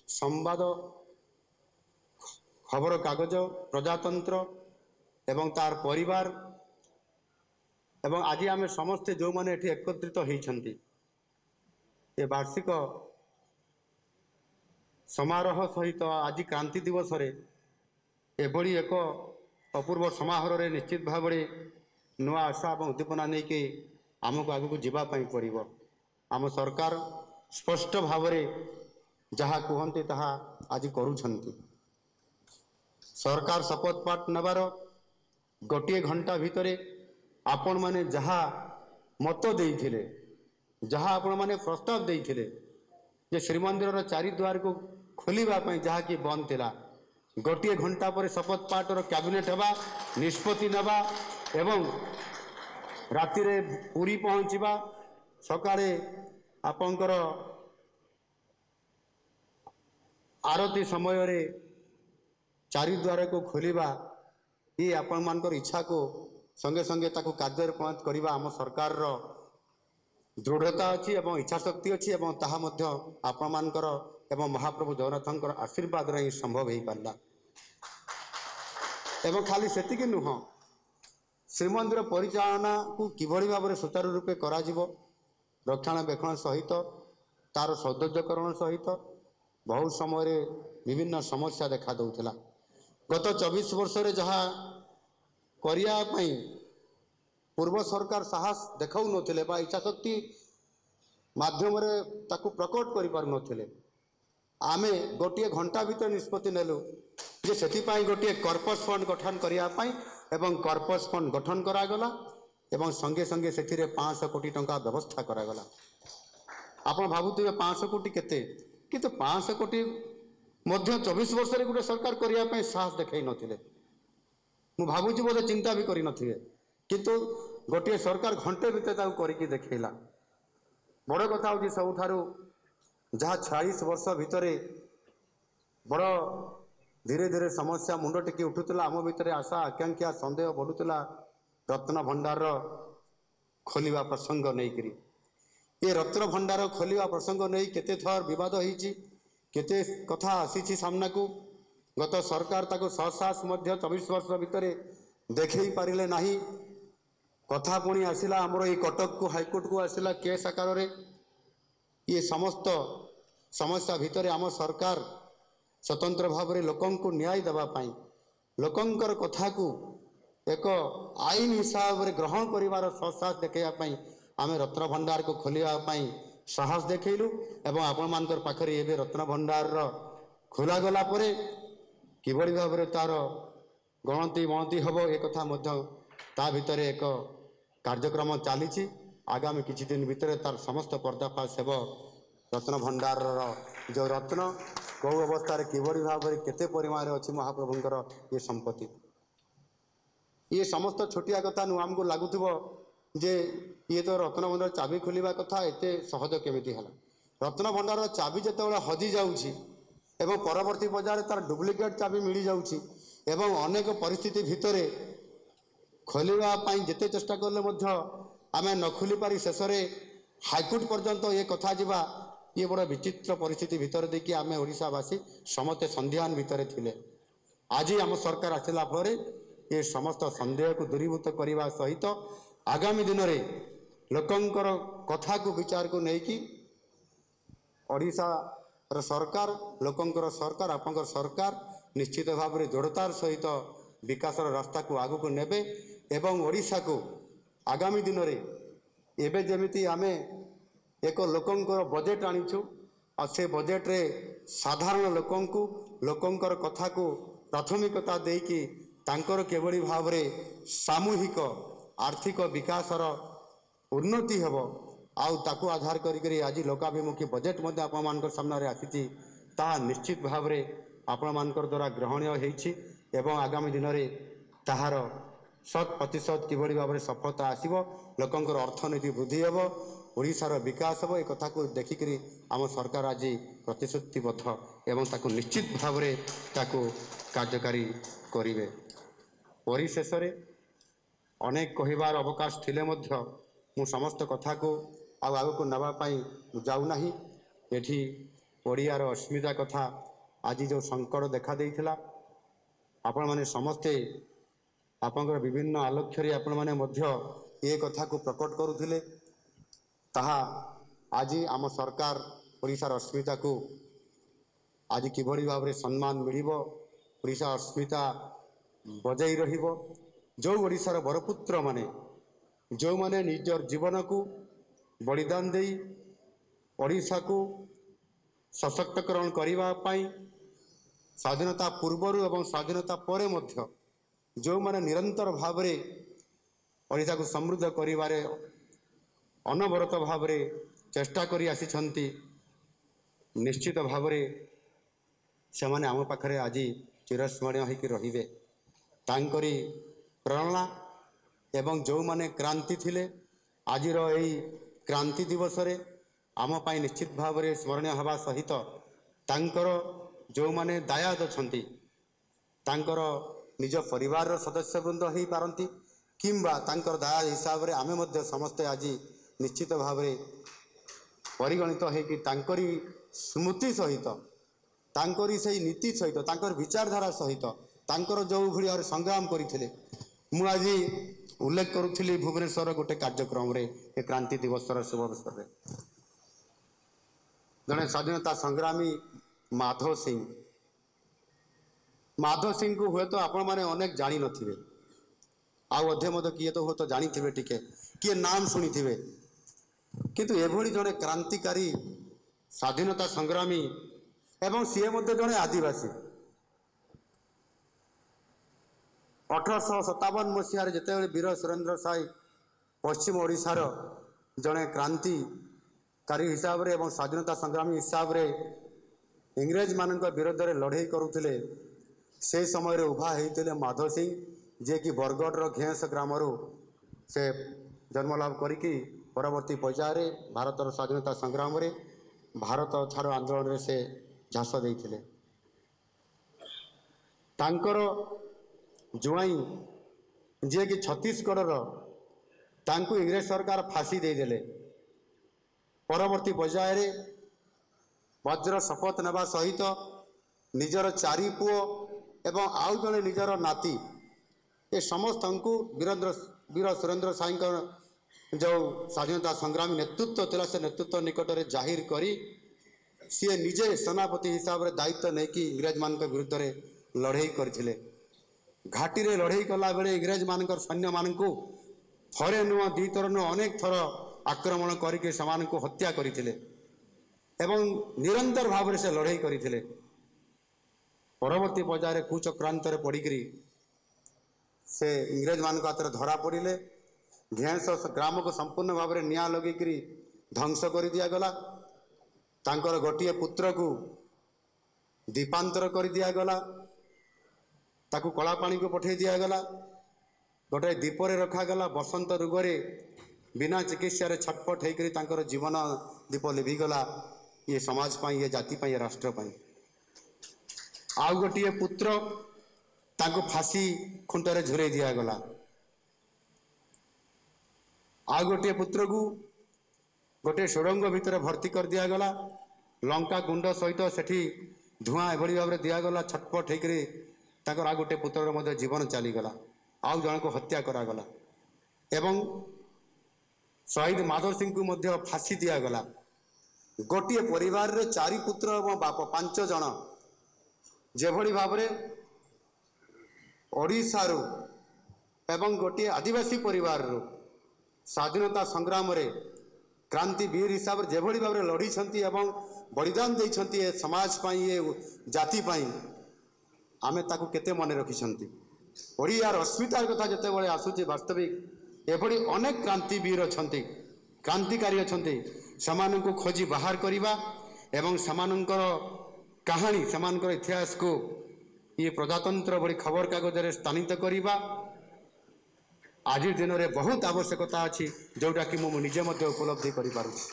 संवाद खबर कागज प्रजातंत्र एवं तार परिवार एवं आज आम समस्ते जो मैंने एठी एकत्रित होती ये वार्षिक समारोह सहित आज क्रांति दिवस रे एभली एक अपूर्व समारोह रे निश्चित भाव में नुआ आशा और उद्दीपना नहीं कि आमको आगू जावाई पड़ो आम सरकार स्पष्ट भाव में जहाँ कहते ताहा आज करुछंती सरकार शपथ पाठ नबार गोटे घंटा भितर आपण माने जहाँ मत देइथिले जहाँ आपण माने प्रस्ताव देइथिले जे श्रीमंदिर चारिद्वार को खोलिबा पई जहाँ कि बंद थिला गोटे घंटा पर शपथ पाठर कैबिनेट हेबा निष्पत्ति नेबा एवं राति रे पुरी पहुँचवा सकाळे आपंकर आरती समय रे चारिद्वार को खोलिबा ये आपण मानकर इच्छा को संगे संगे ताको कार्य परिणत करवा आम सरकार रो दृढ़ता अच्छी एवं इच्छा शक्ति अच्छी एवं ताहा मध्य आपण मानकर एवं महाप्रभु जगन्नाथंकर आशीर्वाद रे संभव हो पारा एवं खाली सेतिक नुह श्रीमंदिर परिचालना को किभली भाव में सुचारू रूपे करा जिवो रक्षणाबेक्षण सहित तार सौंदर्यकरण सहित बहुत समय विभिन्न समस्या देखा दौला गत 24 वर्ष रे जहाँ करिया पई पूर्व सरकार साहस देखाऊ नथिले बा इच्छा शक्ति माध्यम रे ताकू प्रकट करि पारु नथिले आमे गोटे घंटा भीतर निष्पत्ति नेलु जे सेतिपाई गोटे कर्पस फंड गठन करिया पई एवं कर्पस फंड गठन करागला एवं संगे संगे सेथिरे 500 कोटी टंका व्यवस्था करागला आपण भाबुथिबे 500 कोटी केते किंतु 500 कोटी मध्य 24 वर्ष रे गोटे सरकार करिया पई साहस देखाई नथिले मु भाबुची बोले चिंता भी करि नथिबे किंतु गोटे सरकार घंटे भीतर ताकू करिकि देखैला बड़ कथा होची सबुठारु जहाँ 40 वर्ष भितर बड़ धीरे धीरे समस्या मुंड टेकी उठुला आम भितर आशा आकांक्षा संदेह बढ़ुला रत्न भंडार खोलिबा प्रसंग नहीं ये रत्न भंडार खोलिबा प्रसंग नहीं केते थर विवाद होईची केते कथा आसीची सामना को गत सरकार ताको सहसास मध्य 24 वर्ष भितर देखई पारिले नाही कथा पुणी आसिला हमरो ये कटक को हाईकोर्ट को आसिला केस आकार रे ये समस्त समस्या भितर आम सरकार स्वतंत्र भाव में लोकं को न्याय देवा पाई लोकंकर कथा को एक आईन हिसाब से ग्रहण करिवार साहस देखा आम रत्न भंडार को खोलिया साहस देखलु एवं आपण मानकर पाखरे एबे रत्न भंडार खोला गला परे किभली भाव में तार गणति मणति हम एक कथा मध्य ता भितर एक कार्यक्रम चली आगामी किछि दिन भितर तार समस्त पर्दाफाश हेब रत्न भंडार जो रत्न कौ अवस्था किभली भाव में केते परिमाण अच्छी महाप्रभुंकर ये संपत्ति ये समस्त छोटिया कथा नु आमको लगुव जे ये तो रत्न भंडार चाबी खोलिबा कथा एते सहज केमिति हला रत्न भंडार चाबी जेतेबेले हजि जाउछि एवं परवर्ती बजार तार डुप्लिकेट चाबी मिली जाउछि एवं अनेक परिस्थिति भितरे खोलिबा पई जेते चेष्टा करले मध्य आमे न खोली पारी शेष रे हाईकोर्ट पर्यंत ये कथा जिबा ये बड़ विचित्र परिस्थिति भितर देखिए आम ओडिशावासी समस्ते संध्यान भितर थिले आज आम सरकार आसला फल ये समस्त संदेह को दूरीभूत करने सहित आगामी दिन में लोकंकर कथा को विचार को लेकिन ओडिशा सरकार लोकंकर सरकार आपंकर सरकार निश्चित भाव में दृढ़तार सहित विकास रास्ता को आगू को नेबे एवं ओडिशा को आगामी दिन में एबे जेमिति आमे एक लोकंकर बजेट आनीचु और से बजेट रे साधारण लोकंकु लोकंकर कथा को प्राथमिकता देकी तांकर केवली भाव रे सामूहिक आर्थिक विकासर उन्नति हेब आउ ताकू आधार करी आज लोकाभिमुखी बजेट मध्य आपण मानकर सामने आसी ताहा निश्चित भाव रे आपण मानकर द्वारा ग्रहणीय होईछि एवं आगामी दिन में ताहार 100% किभली भाव में सफलता आसीबो लोकंकर अर्थनीति वृद्धि हेब ओडिशार विकास हो एक कथा को देखिक आम सरकार आज प्रतिश्रुतिबद्ध एवं ताकू निश्चित भाव में ताकू कार्यकारी करेंगे परिशेष अनेक कहबार अवकाश थिले मध्य मु समस्त कथा को आगक नावाई जाऊना एठी ओडियार अस्मिता कथा आज जो संकट देखा देइथिला आपण माने समस्ते आपंकर विभिन्न आलोक्य आपण माने मध्य ये कथा को प्रकट करुथिले ताहा आज आम सरकार ओडिशार अस्मिता को आज किभली भाव में सम्मान मिलिबो ओडिशा अस्मिता बजाई रहिबो जो ओडिशार बरपुत्र माने जो माने निजर जीवन को बलिदान देई ओडिशा को सशक्तकरण करबा पई स्वाधीनता पूर्वर एवं स्वाधीनता परे मध्य जो माने निरंतर भाव में ओडिशा को समृद्ध करिबारे अनवरत भाव में चेष्टा करी आसी निश्चित भाव में से आम पाखरे आज ଚିରସ୍ମରଣୀୟ ହୋଇକି ରହିବେ। ତାଙ୍କରି ପ୍ରେରଣା ଏବଂ ଯେଉଁମାନେ କ୍ରାନ୍ତି ଥିଲେ ଆଜିର ଏହି କ୍ରାନ୍ତି ଦିବସରେ ଆମ ପାଇଁ ନିଶ୍ଚିତ ଭାବରେ ସ୍ମରଣୀୟ ହେବା ସହିତ ତାଙ୍କର ଯେଉଁମାନେ ଦାୟାଦ ଅଛନ୍ତି ତାଙ୍କର ନିଜ ପରିବାରର ସଦସ୍ୟବୃନ୍ଦ ହୋଇପାରନ୍ତି କିମ୍ବା ତାଙ୍କର ଦାୟାଦ ହିସାବରେ ଆମେ ମଧ୍ୟ ସମସ୍ତେ ଆଜି ନିଶ୍ଚିତ ଭାବରେ ପରିଗଣିତ ହୋଇକି ତାଙ୍କରି ସ୍ମୃତି ସହିତ ତାଙ୍କରି ସେହି ନୀତି ସହିତ ତାଙ୍କର ବିଚାରଧାରା ସହିତ ତାଙ୍କର ଯେଉଁଭଳି ଭାବରେ ସଂଗ୍ରାମ କରିଥିଲେ। ମୁଁ ଆଜି ଉଲ୍ଲେଖ କରୁଥିଲି ଭୁବନେଶ୍ୱର ଗୋଟେ କାର୍ଯ୍ୟକ୍ରମରେ ଏ କ୍ରାନ୍ତି ଦିବସର ଶୁଭ ଅବସରରେ ଜଣେ ସ୍ୱାଧୀନତା ସଂଗ୍ରାମୀ ମାଧବ ସିଂଙ୍କୁ ହୁଏତ ଆପଣମାନେ ଅନେକ ଜାଣିନଥିବେ, ଆଉ ଅଧେ ମଧ୍ୟ କିଏ ତ ହୁଏତ ଜାଣିଥିବେ, ଟିକେ କିଏ ନାମ ଶୁଣିଥିବେ, କିନ୍ତୁ ଏଭଳି ଜଣେ କ୍ରାନ୍ତିକାରୀ ସ୍ୱାଧୀନତା ସଂଗ୍ରାମୀ ଏବଂ ସିଏ ମଧ୍ୟ ଜଣେ ଆଦିବାସୀ। 1857 ମସିହାରେ ଯେତେବେଳେ ବୀର ସୁରେନ୍ଦ୍ର ସାଏ ପଶ୍ଚିମ ଓଡ଼ିଶାର ଜଣେ କ୍ରାନ୍ତିକାରୀ ହିସାବରେ ଏବଂ ସ୍ୱାଧୀନତା ସଂଗ୍ରାମୀ ହିସାବରେ ଇଂରେଜମାନଙ୍କ ବିରୋଧରେ ଲଢ଼େଇ କରୁଥିଲେ, ସେ ସମୟରେ ଉଭା ହୋଇଥିଲେ ମାଧବ ସିଂ, ଯିଏକି ବରଗଡ଼ର ଘେଁସ ଗ୍ରାମରୁ ସେ ଜନ୍ମଲାଭ କରିକି ପରବର୍ତ୍ତୀ ପର୍ଯ୍ୟାୟରେ ଭାରତର ସ୍ୱାଧୀନତା ସଂଗ୍ରାମରେ ଭାରତ ଛାଡ଼ ଆନ୍ଦୋଳନରେ ସେ ଝାସ ଦେଇଥିଲେ। ତାଙ୍କର ଜୁଆଇଁ ଯିଏକି ଛତିଶଗଡ଼ର, ତାଙ୍କୁ ଇଂରେଜ ସରକାର ଫାଶୀ ଦେଇଦେଲେ। ପରବର୍ତ୍ତୀ ପର୍ଯ୍ୟାୟରେ ବଜ୍ର ଶପଥ ନେବା ସହିତ ନିଜର 4 ପୁଅ ଏବଂ ଆଉ ଜଣେ ନିଜର ନାତି ଏ ସମସ୍ତଙ୍କୁ ବୀର ସୁରେନ୍ଦ୍ର ସାଏଙ୍କ ଯେଉଁ ସ୍ୱାଧୀନତା ସଂଗ୍ରାମୀ ନେତୃତ୍ୱ ଥିଲା ସେ ନେତୃତ୍ୱ ନିକଟରେ ଜାହିର କରି ସିଏ ନିଜେ ସେନାପତି ହିସାବରେ ଦାୟିତ୍ୱ ନେଇକି ଇଂରେଜମାନଙ୍କ ବିରୁଦ୍ଧରେ ଲଢ଼େଇ କରିଥିଲେ। ଘାଟିରେ ଲଢ଼େଇ କଲାବେଳେ ଇଂରେଜମାନଙ୍କର ସୈନ୍ୟମାନଙ୍କୁ ଥରେ ନୁହଁ, 2 ଥର ନୁହଁ, ଅନେକ ଥର ଆକ୍ରମଣ କରିକି ସେମାନଙ୍କୁ ହତ୍ୟା କରିଥିଲେ ଏବଂ ନିରନ୍ତର ଭାବରେ ସେ ଲଢ଼େଇ କରିଥିଲେ। ପରବର୍ତ୍ତୀ ପର୍ଯ୍ୟାୟରେ କୁଚକ୍ରାନ୍ତରେ ପଡ଼ିକରି ସେ ଇଂରେଜମାନଙ୍କ ହାତରେ ଧରା ପଡ଼ିଲେ। ଘେଁସ ଗ୍ରାମକୁ ସମ୍ପୂର୍ଣ୍ଣ ଭାବରେ ନିଆଁ ଲଗେଇକରି ଧ୍ୱଂସ କରି ଦିଆଗଲା। ତାଙ୍କର ଗୋଟିଏ ପୁତ୍ରକୁ ଦ୍ୱୀପାନ୍ତର କରି ଦିଆଗଲା, ତାକୁ କଳାପାଣିକୁ ପଠାଇ ଦିଆଗଲା, ଗୋଟାଏ ଦ୍ୱୀପରେ ରଖାଗଲା। ବସନ୍ତ ରୋଗରେ ବିନା ଚିକିତ୍ସାରେ ଛଟପଟ ହୋଇକରି ତାଙ୍କର ଜୀବନ ଦୀପ ଲିଭିଗଲା, ଇଏ ସମାଜ ପାଇଁ, ଇଏ ଜାତି ପାଇଁ, ଏ ରାଷ୍ଟ୍ର ପାଇଁ। ଆଉ ଗୋଟିଏ ପୁତ୍ର ତାଙ୍କୁ ଫାଶୀ ଖୁଣ୍ଟରେ ଝୁଲେଇ ଦିଆଗଲା। ଆଉ ଗୋଟିଏ ପୁତ୍ରକୁ ଗୋଟିଏ ସୁଡ଼ଙ୍ଗ ଭିତରେ ଭର୍ତ୍ତି କରି ଦିଆଗଲା। ଲଙ୍କା ଗୁଣ୍ଡ ସହିତ ସେଠି ଧୂଆଁ ଏଭଳି ଭାବରେ ଦିଆଗଲା, ଛଟପଟ ହୋଇକରି ତାଙ୍କର ଆଉ ଗୋଟିଏ ପୁତ୍ରର ମଧ୍ୟ ଜୀବନ ଚାଲିଗଲା। ଆଉ ଜଣକୁ ହତ୍ୟା କରାଗଲା ଏବଂ ଶହୀଦ ମାଧବ ସିଂଙ୍କୁ ମଧ୍ୟ ଫାଶୀ ଦିଆଗଲା। ଗୋଟିଏ ପରିବାରରେ 4 ପୁତ୍ର ଏବଂ ବାପ 5 ଜଣ ଯେଭଳି ଭାବରେ ଓଡ଼ିଶାରୁ ଏବଂ ଗୋଟିଏ ଆଦିବାସୀ ପରିବାରରୁ ସ୍ୱାଧୀନତା ସଂଗ୍ରାମରେ କ୍ରାନ୍ତିବୀର ହିସାବରେ ଯେଭଳି ଭାବରେ ଲଢ଼ିଛନ୍ତି ଏବଂ ବଳିଦାନ ଦେଇଛନ୍ତି ଏ ସମାଜ ପାଇଁ, ଏ ଜାତି ପାଇଁ, ଆମେ ତାକୁ କେତେ ମନେ ରଖିଛନ୍ତି। ଓଡ଼ିଆର ଅସ୍ମିତାର କଥା ଯେତେବେଳେ ଆସୁଛି, ବାସ୍ତବିକ ଏଭଳି ଅନେକ କ୍ରାନ୍ତିବୀର ଅଛନ୍ତି, କ୍ରାନ୍ତିକାରୀ ଅଛନ୍ତି, ସେମାନଙ୍କୁ ଖୋଜି ବାହାର କରିବା ଏବଂ ସେମାନଙ୍କର କାହାଣୀ, ସେମାନଙ୍କର ଇତିହାସକୁ ଇଏ ପ୍ରଜାତନ୍ତ୍ର ଭଳି ଖବରକାଗଜରେ ସ୍ଥାନିତ କରିବା ଆଜିର ଦିନରେ ବହୁତ ଆବଶ୍ୟକତା ଅଛି, ଯେଉଁଟାକି ମୁଁ ନିଜେ ମଧ୍ୟ ଉପଲବ୍ଧି କରିପାରୁଛି।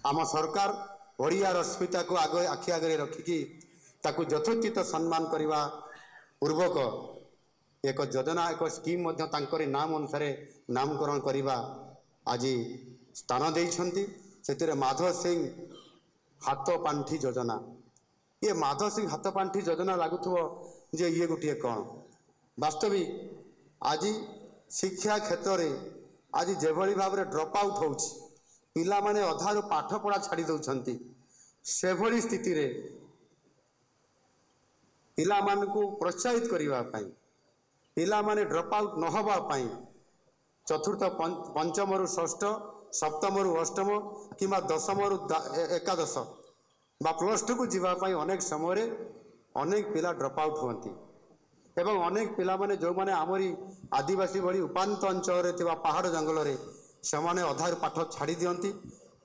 ଆମ ସରକାର ଓଡ଼ିଆର ଅସ୍ମିତାକୁ ଆଖି ଆଗରେ ରଖିକି ତାକୁ ଯଥୋଚିତ ସମ୍ମାନ କରିବା ପୂର୍ବକ ଏକ ଯୋଜନା, ଏକ ସ୍କିମ୍ ମଧ୍ୟ ତାଙ୍କରି ନାମ ଅନୁସାରେ ନାମକରଣ କରିବା ଆଜି ସ୍ଥାନ ଦେଇଛନ୍ତି। ସେଥିରେ ମାଧବ ସିଂ ହାତ ପାଣ୍ଠି ଯୋଜନା। ଇଏ ମାଧବ ସିଂ ହାତ ପାଣ୍ଠି ଯୋଜନା ଲାଗୁଥିବ ଯେ ଇଏ ଗୋଟିଏ କ'ଣ? ବାସ୍ତବିକ ଆଜି ଶିକ୍ଷା କ୍ଷେତ୍ରରେ ଆଜି ଯେଭଳି ଭାବରେ ଡ୍ରପ୍ ଆଉଟ୍ ହେଉଛି, ପିଲାମାନେ ଅଧାରୁ ପାଠପଢ଼ା ଛାଡ଼ି ଦେଉଛନ୍ତି, ସେଭଳି ସ୍ଥିତିରେ ପିଲାମାନଙ୍କୁ ପ୍ରୋତ୍ସାହିତ କରିବା ପାଇଁ, ପିଲାମାନେ ଡ୍ରପ୍ ଆଉଟ୍ ନ ହେବା ପାଇଁ 4ର୍ଥ 5ମରୁ 6ଠ, 7ମରୁ 8ମ କିମ୍ବା 10ମରୁ 11 ବା +2କୁ ଯିବା ପାଇଁ ଅନେକ ସମୟରେ ଅନେକ ପିଲା ଡ୍ରପ୍ ଆଉଟ୍ ହୁଅନ୍ତି ଏବଂ ଅନେକ ପିଲାମାନେ ଯେଉଁମାନେ ଆମରି ଆଦିବାସୀ ଭଳି ଉପାନ୍ତ ଅଞ୍ଚଳରେ ଥିବା ପାହାଡ଼ ଜଙ୍ଗଲରେ ସେମାନେ ଅଧାରୁ ପାଠ ଛାଡ଼ି ଦିଅନ୍ତି,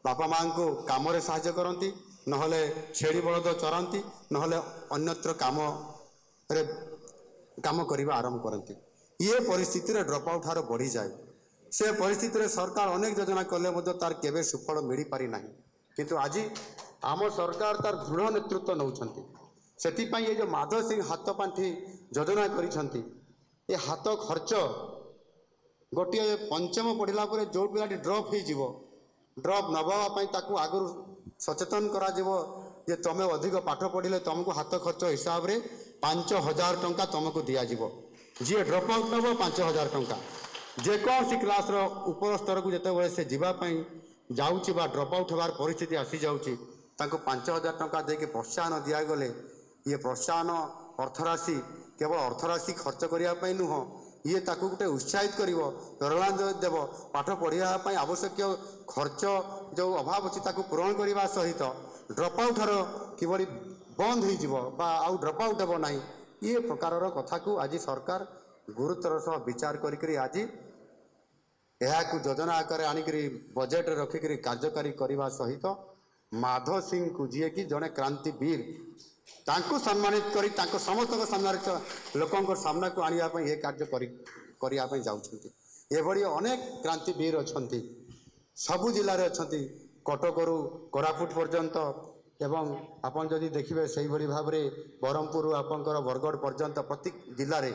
ବାପା ମାଆଙ୍କୁ କାମରେ ସାହାଯ୍ୟ କରନ୍ତି ନହେଲେ ଛେଳି ବଳଦ ଚରାନ୍ତି, ନହେଲେ ଅନ୍ୟତ୍ର କାମ କରିବା ଆରମ୍ଭ କରନ୍ତି। ଇଏ ପରିସ୍ଥିତିରେ ଡ୍ରପ୍ ଆଉଟ୍ ହାର ବଢ଼ିଯାଏ। ସେ ପରିସ୍ଥିତିରେ ସରକାର ଅନେକ ଯୋଜନା କଲେ ମଧ୍ୟ ତାର କେବେ ସୁଫଳ ମିଳିପାରି ନାହିଁ। କିନ୍ତୁ ଆଜି ଆମ ସରକାର ତାର ଦୃଢ଼ ନେତୃତ୍ୱ ନେଉଛନ୍ତି। ସେଥିପାଇଁ ଏ ଯେଉଁ ମାଧବ ସିଂ ହାତ ପାଣ୍ଠି ଯୋଜନା କରିଛନ୍ତି, ଏ ହାତ ଖର୍ଚ୍ଚ ଗୋଟିଏ ପଞ୍ଚମ ପଢ଼ିଲା ପରେ ଯେଉଁ ପିଲାଟି ଡ୍ରପ୍ ହେଇଯିବ, ଡ୍ରପ୍ ନ ହେବା ପାଇଁ ତାକୁ ଆଗରୁ ସଚେତନ କରାଯିବ ଯେ ତୁମେ ଅଧିକ ପାଠ ପଢ଼ିଲେ ତୁମକୁ ହାତ ଖର୍ଚ୍ଚ ହିସାବରେ 5,000 ଟଙ୍କା ତୁମକୁ ଦିଆଯିବ। ଯିଏ ଡ୍ରପ୍ ଆଉଟ୍ ନେବ 5,000 ଟଙ୍କା। ଯେକୌଣସି କ୍ଲାସ୍ର ଉପର ସ୍ତରକୁ ଯେତେବେଳେ ସେ ଯିବା ପାଇଁ ଯାଉଛି ବା ଡ୍ରପ୍ ଆଉଟ୍ ହେବାର ପରିସ୍ଥିତି ଆସିଯାଉଛି, ତାଙ୍କୁ 5,000 ଟଙ୍କା ଦେଇକି ପ୍ରୋତ୍ସାହନ ଦିଆଗଲେ, ଇଏ ପ୍ରୋତ୍ସାହନ ଅର୍ଥରାଶି କେବଳ ଅର୍ଥରାଶି ଖର୍ଚ୍ଚ କରିବା ପାଇଁ ନୁହଁ, ଇଏ ତାକୁ ଗୋଟେ ଉତ୍ସାହିତ କରିବ, ପ୍ରେରଣା ଦେବ, ପାଠ ପଢ଼ିବା ପାଇଁ ଆବଶ୍ୟକୀୟ ଖର୍ଚ୍ଚ ଯେଉଁ ଅଭାବ ଅଛି ତାକୁ ପୂରଣ କରିବା ସହିତ ଡ୍ରପ୍ ଆଉଟ୍ ହାର କିଭଳି ବନ୍ଦ ହୋଇଯିବ ବା ଆଉ ଡ୍ରପ୍ ଆଉଟ୍ ହେବ ନାହିଁ, ଏ ପ୍ରକାରର କଥାକୁ ଆଜି ସରକାର ଗୁରୁତ୍ୱର ସହ ବିଚାର କରିକରି ଆଜି ଏହାକୁ ଯୋଜନା ଆକାରରେ ଆଣିକରି ବଜେଟ୍ରେ ରଖିକରି କାର୍ଯ୍ୟକାରୀ କରିବା ସହିତ ମାଧବ ସିଂଙ୍କୁ ଯିଏକି ଜଣେ କ୍ରାନ୍ତିବୀର, ତାଙ୍କୁ ସମ୍ମାନିତ କରି ତାଙ୍କ ସମସ୍ତଙ୍କ ସାମ୍ନାରେ ଲୋକଙ୍କ ସାମ୍ନାକୁ ଆଣିବା ପାଇଁ ଏ କାର୍ଯ୍ୟ କରିବା ପାଇଁ ଯାଉଛନ୍ତି। ଏଭଳି ଅନେକ କ୍ରାନ୍ତିବୀର ଅଛନ୍ତି, ସବୁ ଜିଲ୍ଲାରେ ଅଛନ୍ତି, କଟକରୁ କୋରାପୁଟ ପର୍ଯ୍ୟନ୍ତ। ଏବଂ ଆପଣ ଯଦି ଦେଖିବେ ସେଇଭଳି ଭାବରେ ବ୍ରହ୍ମପୁର ଆପଣଙ୍କର ବରଗଡ଼ ପର୍ଯ୍ୟନ୍ତ ପ୍ରତି ଜିଲ୍ଲାରେ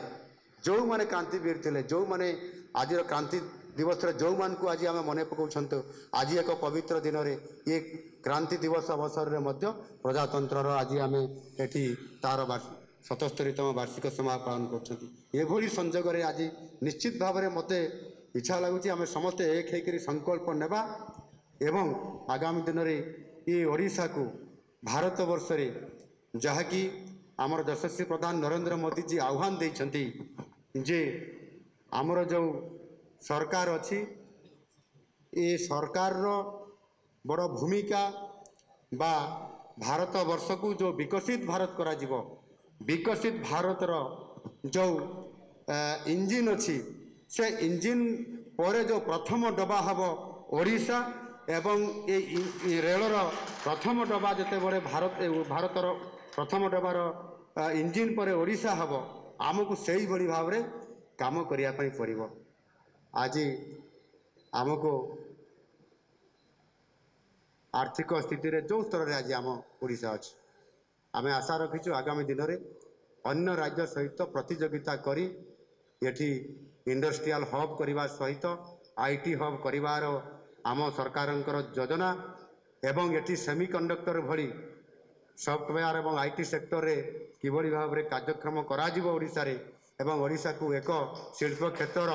ଯେଉଁମାନେ କ୍ରାନ୍ତିବୀର ଥିଲେ, ଯେଉଁମାନେ ଆଜିର କ୍ରାନ୍ତି ଦିବସରେ ଯେଉଁମାନଙ୍କୁ ଆଜି ଆମେ ମନେ ପକାଉଛନ୍ତି, ଆଜି ଏକ ପବିତ୍ର ଦିନରେ ଏ କ୍ରାନ୍ତି ଦିବସ ଅବସରରେ ମଧ୍ୟ ପ୍ରଜାତନ୍ତ୍ରର ଆଜି ଆମେ ଏଠି ତା'ର 77ତମ ବାର୍ଷିକ ସମାରୋହ ପାଳନ କରୁଛନ୍ତି। ଏଭଳି ସଂଯୋଗରେ ଆଜି ନିଶ୍ଚିତ ଭାବରେ ମୋତେ ଇଚ୍ଛା ଲାଗୁଛି ଆମେ ସମସ୍ତେ ଏକ ହେଇକରି ସଂକଳ୍ପ ନେବା ଏବଂ ଆଗାମୀ ଦିନରେ ଏ ଓଡ଼ିଶାକୁ ଭାରତବର୍ଷରେ, ଯାହାକି ଆମର ଯଶସ୍ୱୀ ପ୍ରଧାନ ନରେନ୍ଦ୍ର ମୋଦିଜୀ ଆହ୍ୱାନ ଦେଇଛନ୍ତି ଯେ ଆମର ଯେଉଁ ସରକାର ଅଛି, ଏ ସରକାରର ବଡ଼ ଭୂମିକା ବା ଭାରତବର୍ଷକୁ ଯେଉଁ ବିକଶିତ ଭାରତ କରାଯିବ, ବିକଶିତ ଭାରତର ଯେଉଁ ଇଞ୍ଜିନ୍ ଅଛି, ସେ ଇଞ୍ଜିନ୍ ପରେ ଯେଉଁ ପ୍ରଥମ ଡବା ହେବ ଓଡ଼ିଶା ଏବଂ ଏ ରେଳର ପ୍ରଥମ ଡବା ଯେତେବେଳେ ଭାରତର ପ୍ରଥମ ଡବାର ଇଞ୍ଜିନ୍ ପରେ ଓଡ଼ିଶା ହେବ, ଆମକୁ ସେଇଭଳି ଭାବରେ କାମ କରିବା ପାଇଁ ପଡ଼ିବ। ଆଜି ଆମକୁ ଆର୍ଥିକ ସ୍ଥିତିରେ ଯେଉଁ ସ୍ତରରେ ଆଜି ଆମ ଓଡ଼ିଶା ଅଛି, ଆମେ ଆଶା ରଖିଛୁ ଆଗାମୀ ଦିନରେ ଅନ୍ୟ ରାଜ୍ୟ ସହିତ ପ୍ରତିଯୋଗିତା କରି ଏଠି ଇଣ୍ଡଷ୍ଟ୍ରିଆଲ ହବ୍ କରିବା ସହିତ IT ହବ୍ କରିବାର ଆମ ସରକାରଙ୍କର ଯୋଜନା ଏବଂ ଏଠି ସେମିକଣ୍ଡକ୍ଟର ଭଳି ସଫ୍ଟୱେୟାର ଏବଂ IT ସେକ୍ଟରରେ କିଭଳି ଭାବରେ କାର୍ଯ୍ୟକ୍ରମ କରାଯିବ ଓଡ଼ିଶାରେ ଏବଂ ଓଡ଼ିଶାକୁ ଏକ ଶିଳ୍ପ କ୍ଷେତ୍ରର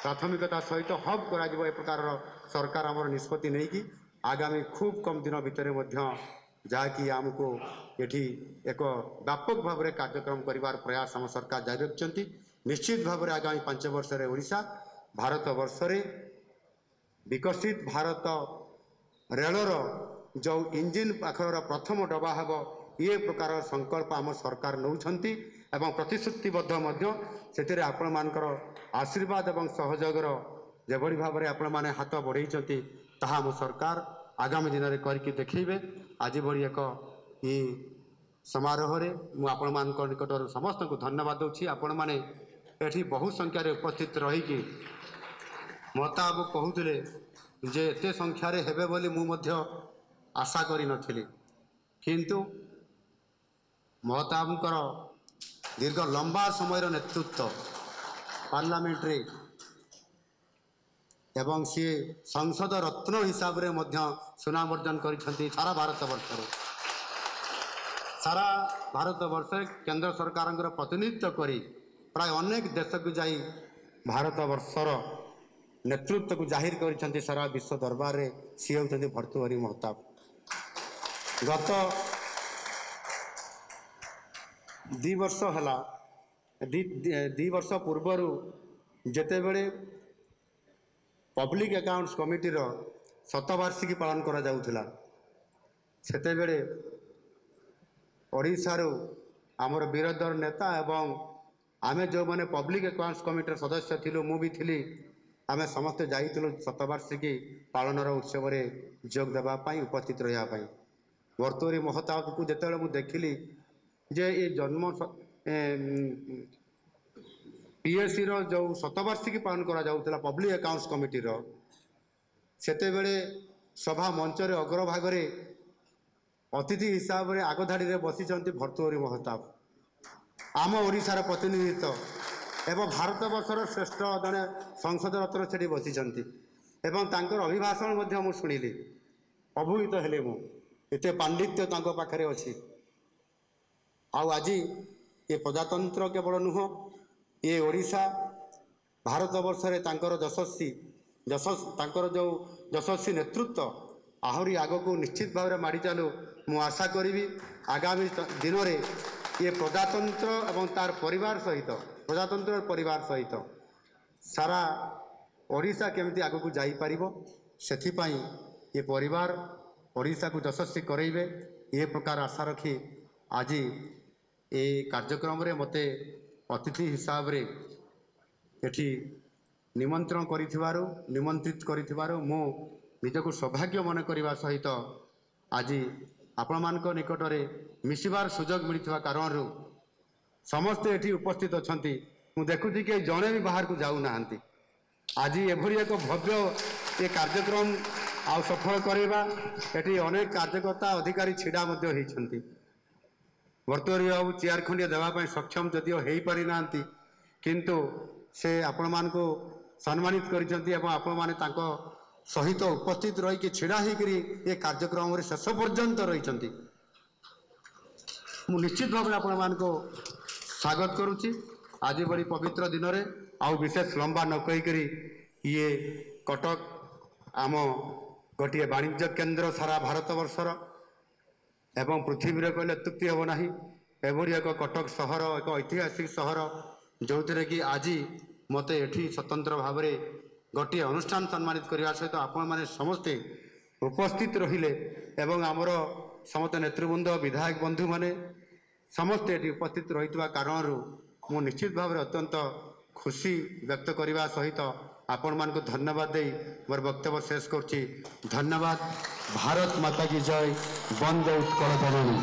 ପ୍ରାଥମିକତା ସହିତ ହବ୍ କରାଯିବ, ଏ ପ୍ରକାରର ସରକାର ଆମର ନିଷ୍ପତ୍ତି ନେଇକି ଆଗାମୀ ଖୁବ୍ କମ୍ ଦିନ ଭିତରେ ମଧ୍ୟ ଯାହାକି ଆମକୁ ଏଠି ଏକ ବ୍ୟାପକ ଭାବରେ କାର୍ଯ୍ୟକ୍ରମ କରିବାର ପ୍ରୟାସ ଆମ ସରକାର ଜାରି ରଖିଛନ୍ତି। ନିଶ୍ଚିତ ଭାବରେ ଆଗାମୀ 5 ବର୍ଷରେ ଓଡ଼ିଶା ଭାରତବର୍ଷରେ ବିକଶିତ ଭାରତ ରେଳର ଯେଉଁ ଇଞ୍ଜିନ୍ ପାଖର ପ୍ରଥମ ଡବା ହେବ, ଏ ପ୍ରକାର ସଂକଳ୍ପ ଆମ ସରକାର ନେଉଛନ୍ତି ଏବଂ ପ୍ରତିଶ୍ରୁତିବଦ୍ଧ ମଧ୍ୟ। ସେଥିରେ ଆପଣମାନଙ୍କର ଆଶୀର୍ବାଦ ଏବଂ ସହଯୋଗର ଯେଭଳି ଭାବରେ ଆପଣମାନେ ହାତ ବଢ଼େଇଛନ୍ତି, ତାହା ଆମ ସରକାର ଆଗାମୀ ଦିନରେ କରିକି ଦେଖାଇବେ। ଆଜି ଭଳି ଏକ ଇ ସମାରୋହରେ ମୁଁ ଆପଣମାନଙ୍କ ନିକଟରୁ ସମସ୍ତଙ୍କୁ ଧନ୍ୟବାଦ ଦେଉଛି। ଆପଣମାନେ ଏଠି ବହୁ ସଂଖ୍ୟାରେ ଉପସ୍ଥିତ ରହିକି ମହତାବ କହୁଥିଲେ ଯେ ଏତେ ସଂଖ୍ୟାରେ ହେବେ ବୋଲି ମୁଁ ମଧ୍ୟ ଆଶା କରିନଥିଲି, କିନ୍ତୁ ମହତାବଙ୍କର ଦୀର୍ଘ ଲମ୍ବା ସମୟର ନେତୃତ୍ୱ ପାର୍ଲାମେଣ୍ଟରେ ଏବଂ ସିଏ ସଂସଦ ରତ୍ନ ହିସାବରେ ମଧ୍ୟ ସୁନାମ ଅର୍ଜନ କରିଛନ୍ତି ସାରା ଭାରତବର୍ଷରେ। ସାରା ଭାରତବର୍ଷରେ କେନ୍ଦ୍ର ସରକାରଙ୍କର ପ୍ରତିନିଧିତ୍ୱ କରି ପ୍ରାୟ ଅନେକ ଦେଶକୁ ଯାଇ ଭାରତବର୍ଷର ନେତୃତ୍ୱକୁ ଜାହିର କରିଛନ୍ତି ସାରା ବିଶ୍ୱ ଦରବାରରେ। ସିଏ ହେଉଛନ୍ତି ଭର୍ତ୍ତୃହରି ମହତାବ। ଗତ 2 ବର୍ଷ ହେଲା, 2 ବର୍ଷ ପୂର୍ବରୁ ଯେତେବେଳେ ପବ୍ଲିକ୍ ଆକାଉଣ୍ଟସ୍ କମିଟିର ଶତବାର୍ଷିକୀ ପାଳନ କରାଯାଉଥିଲା, ସେତେବେଳେ ଓଡ଼ିଶାରୁ ଆମର ବିରୋଧୀ ନେତା ଏବଂ ଆମେ ଯେଉଁମାନେ ପବ୍ଲିକ୍ ଆକାଉଣ୍ଟସ୍ କମିଟିର ସଦସ୍ୟ ଥିଲୁ, ମୁଁ ବି ଥିଲି, ଆମେ ସମସ୍ତେ ଯାଇଥିଲୁ ଶତବାର୍ଷିକୀ ପାଳନର ଉତ୍ସବରେ ଯୋଗ ଦେବା ପାଇଁ, ଉପସ୍ଥିତ ରହିବା ପାଇଁ। ଭର୍ତ୍ତୃହରି ମହତାବକୁ ଯେତେବେଳେ ମୁଁ ଦେଖିଲି ଯେ ଏ ଜନ୍ମ PSCର ଯେଉଁ ଶତବାର୍ଷିକୀ ପାଳନ କରାଯାଉଥିଲା ପବ୍ଲିକ୍ ଆକାଉଣ୍ଟସ୍ କମିଟିର, ସେତେବେଳେ ସଭା ମଞ୍ଚରେ ଅଗ୍ରଭାଗରେ ଅତିଥି ହିସାବରେ ଆଗ ଧାଡ଼ିରେ ବସିଛନ୍ତି ଭର୍ତ୍ତୃହରି ମହତାବ, ଆମ ଓଡ଼ିଶାର ପ୍ରତିନିଧିତ୍ୱ ଏବଂ ଭାରତବର୍ଷର ଶ୍ରେଷ୍ଠ ଜଣେ ସଂସଦ ରତ୍ନ ସେଠି ବସିଛନ୍ତି ଏବଂ ତାଙ୍କର ଅଭିଭାଷଣ ମଧ୍ୟ ମୁଁ ଶୁଣିଲି, ଅଭିଭୂତ ହେଲେ ମୁଁ, ଏତେ ପାଣ୍ଡିତ୍ୟ ତାଙ୍କ ପାଖରେ ଅଛି। ଆଉ ଆଜି ଏ ପ୍ରଜାତନ୍ତ୍ର କେବଳ ନୁହଁ, ଏ ଓଡ଼ିଶା ଭାରତବର୍ଷରେ ତାଙ୍କର ତାଙ୍କର ଯେଉଁ ଯଶସ୍ୱୀ ନେତୃତ୍ୱ ଆହୁରି ଆଗକୁ ନିଶ୍ଚିତ ଭାବରେ ମାଡ଼ି ଚାଲୁ। ମୁଁ ଆଶା କରିବି ଆଗାମୀ ଦିନରେ ଏ ପ୍ରଜାତନ୍ତ୍ର ଏବଂ ତାର ପରିବାର ସହିତ, ପ୍ରଜାତନ୍ତ୍ରର ପରିବାର ସହିତ ସାରା ଓଡ଼ିଶା କେମିତି ଆଗକୁ ଯାଇପାରିବ, ସେଥିପାଇଁ ଏ ପରିବାର ଓଡ଼ିଶାକୁ ଯଶସ୍ୱୀ କରାଇବେ, ଏ ପ୍ରକାର ଆଶା ରଖି ଆଜି ଏ କାର୍ଯ୍ୟକ୍ରମରେ ମୋତେ ଅତିଥି ହିସାବରେ ଏଠି ନିମନ୍ତ୍ରିତ କରିଥିବାରୁ ମୁଁ ନିଜକୁ ସୌଭାଗ୍ୟ ମନେ କରିବା ସହିତ ଆଜି ଆପଣମାନଙ୍କ ନିକଟରେ ମିଶିବାର ସୁଯୋଗ ମିଳିଥିବା କାରଣରୁ ସମସ୍ତେ ଏଠି ଉପସ୍ଥିତ ଅଛନ୍ତି। ମୁଁ ଦେଖୁଛି କି ଜଣେ ବି ବାହାରକୁ ଯାଉନାହାନ୍ତି। ଆଜି ଏଭଳି ଏକ ଭବ୍ୟ ଏ କାର୍ଯ୍ୟକ୍ରମ ଆଉ ସଫଳ କରାଇବା, ଏଠି ଅନେକ କାର୍ଯ୍ୟକର୍ତ୍ତା ଅଧିକାରୀ ଛିଡ଼ା ମଧ୍ୟ ହୋଇଛନ୍ତି। ଭର୍ତ୍ତୃହରି ବାବୁ ଚେୟାର ଖଣ୍ଡିଏ ଦେବା ପାଇଁ ସକ୍ଷମ ଯଦିଓ ହୋଇପାରିନାହାନ୍ତି, କିନ୍ତୁ ସେ ଆପଣମାନଙ୍କୁ ସମ୍ମାନିତ କରିଛନ୍ତି ଏବଂ ଆପଣମାନେ ତାଙ୍କ ସହିତ ଉପସ୍ଥିତ ରହିକି ଛିଡ଼ା ହୋଇକରି ଏ କାର୍ଯ୍ୟକ୍ରମରେ ଶେଷ ପର୍ଯ୍ୟନ୍ତ ରହିଛନ୍ତି। ମୁଁ ନିଶ୍ଚିତ ଭାବରେ ଆପଣମାନଙ୍କୁ ସ୍ୱାଗତ କରୁଛି। ଆଜି ଭଳି ପବିତ୍ର ଦିନରେ ଆଉ ବିଶେଷ ଲମ୍ବା ନ କହିକରି ଇଏ କଟକ ଆମ ଗୋଟିଏ ବାଣିଜ୍ୟ କେନ୍ଦ୍ର ସାରା ଭାରତବର୍ଷର ଏବଂ ପୃଥିବୀରେ କହିଲେ ଅତ୍ୟୁକ୍ତି ହେବ ନାହିଁ। ଏଭଳି ଏକ କଟକ ସହର ଏକ ଐତିହାସିକ ସହର, ଯେଉଁଥିରେ କି ଆଜି ମୋତେ ଏଠି ସ୍ୱତନ୍ତ୍ର ଭାବରେ ଗୋଟିଏ ଅନୁଷ୍ଠାନ ସମ୍ମାନିତ କରିବା ସହିତ ଆପଣମାନେ ସମସ୍ତେ ଉପସ୍ଥିତ ରହିଲେ ଏବଂ ଆମର ସମସ୍ତ ନେତୃବୃନ୍ଦ, ବିଧାୟକ ବନ୍ଧୁମାନେ ସମସ୍ତେ ଏଠି ଉପସ୍ଥିତ ରହିଥିବା କାରଣରୁ ମୁଁ ନିଶ୍ଚିତ ଭାବରେ ଅତ୍ୟନ୍ତ ଖୁସି ବ୍ୟକ୍ତ କରିବା ସହିତ ଆପଣମାନଙ୍କୁ ଧନ୍ୟବାଦ ଦେଇ ମୋର ବକ୍ତବ୍ୟ ଶେଷ କରୁଛି। ଧନ୍ୟବାଦ। ଭାରତ ମାତା କି ଜୟ। ବନ୍ଦେ ଉତ୍କଳ ଧରଣୀ।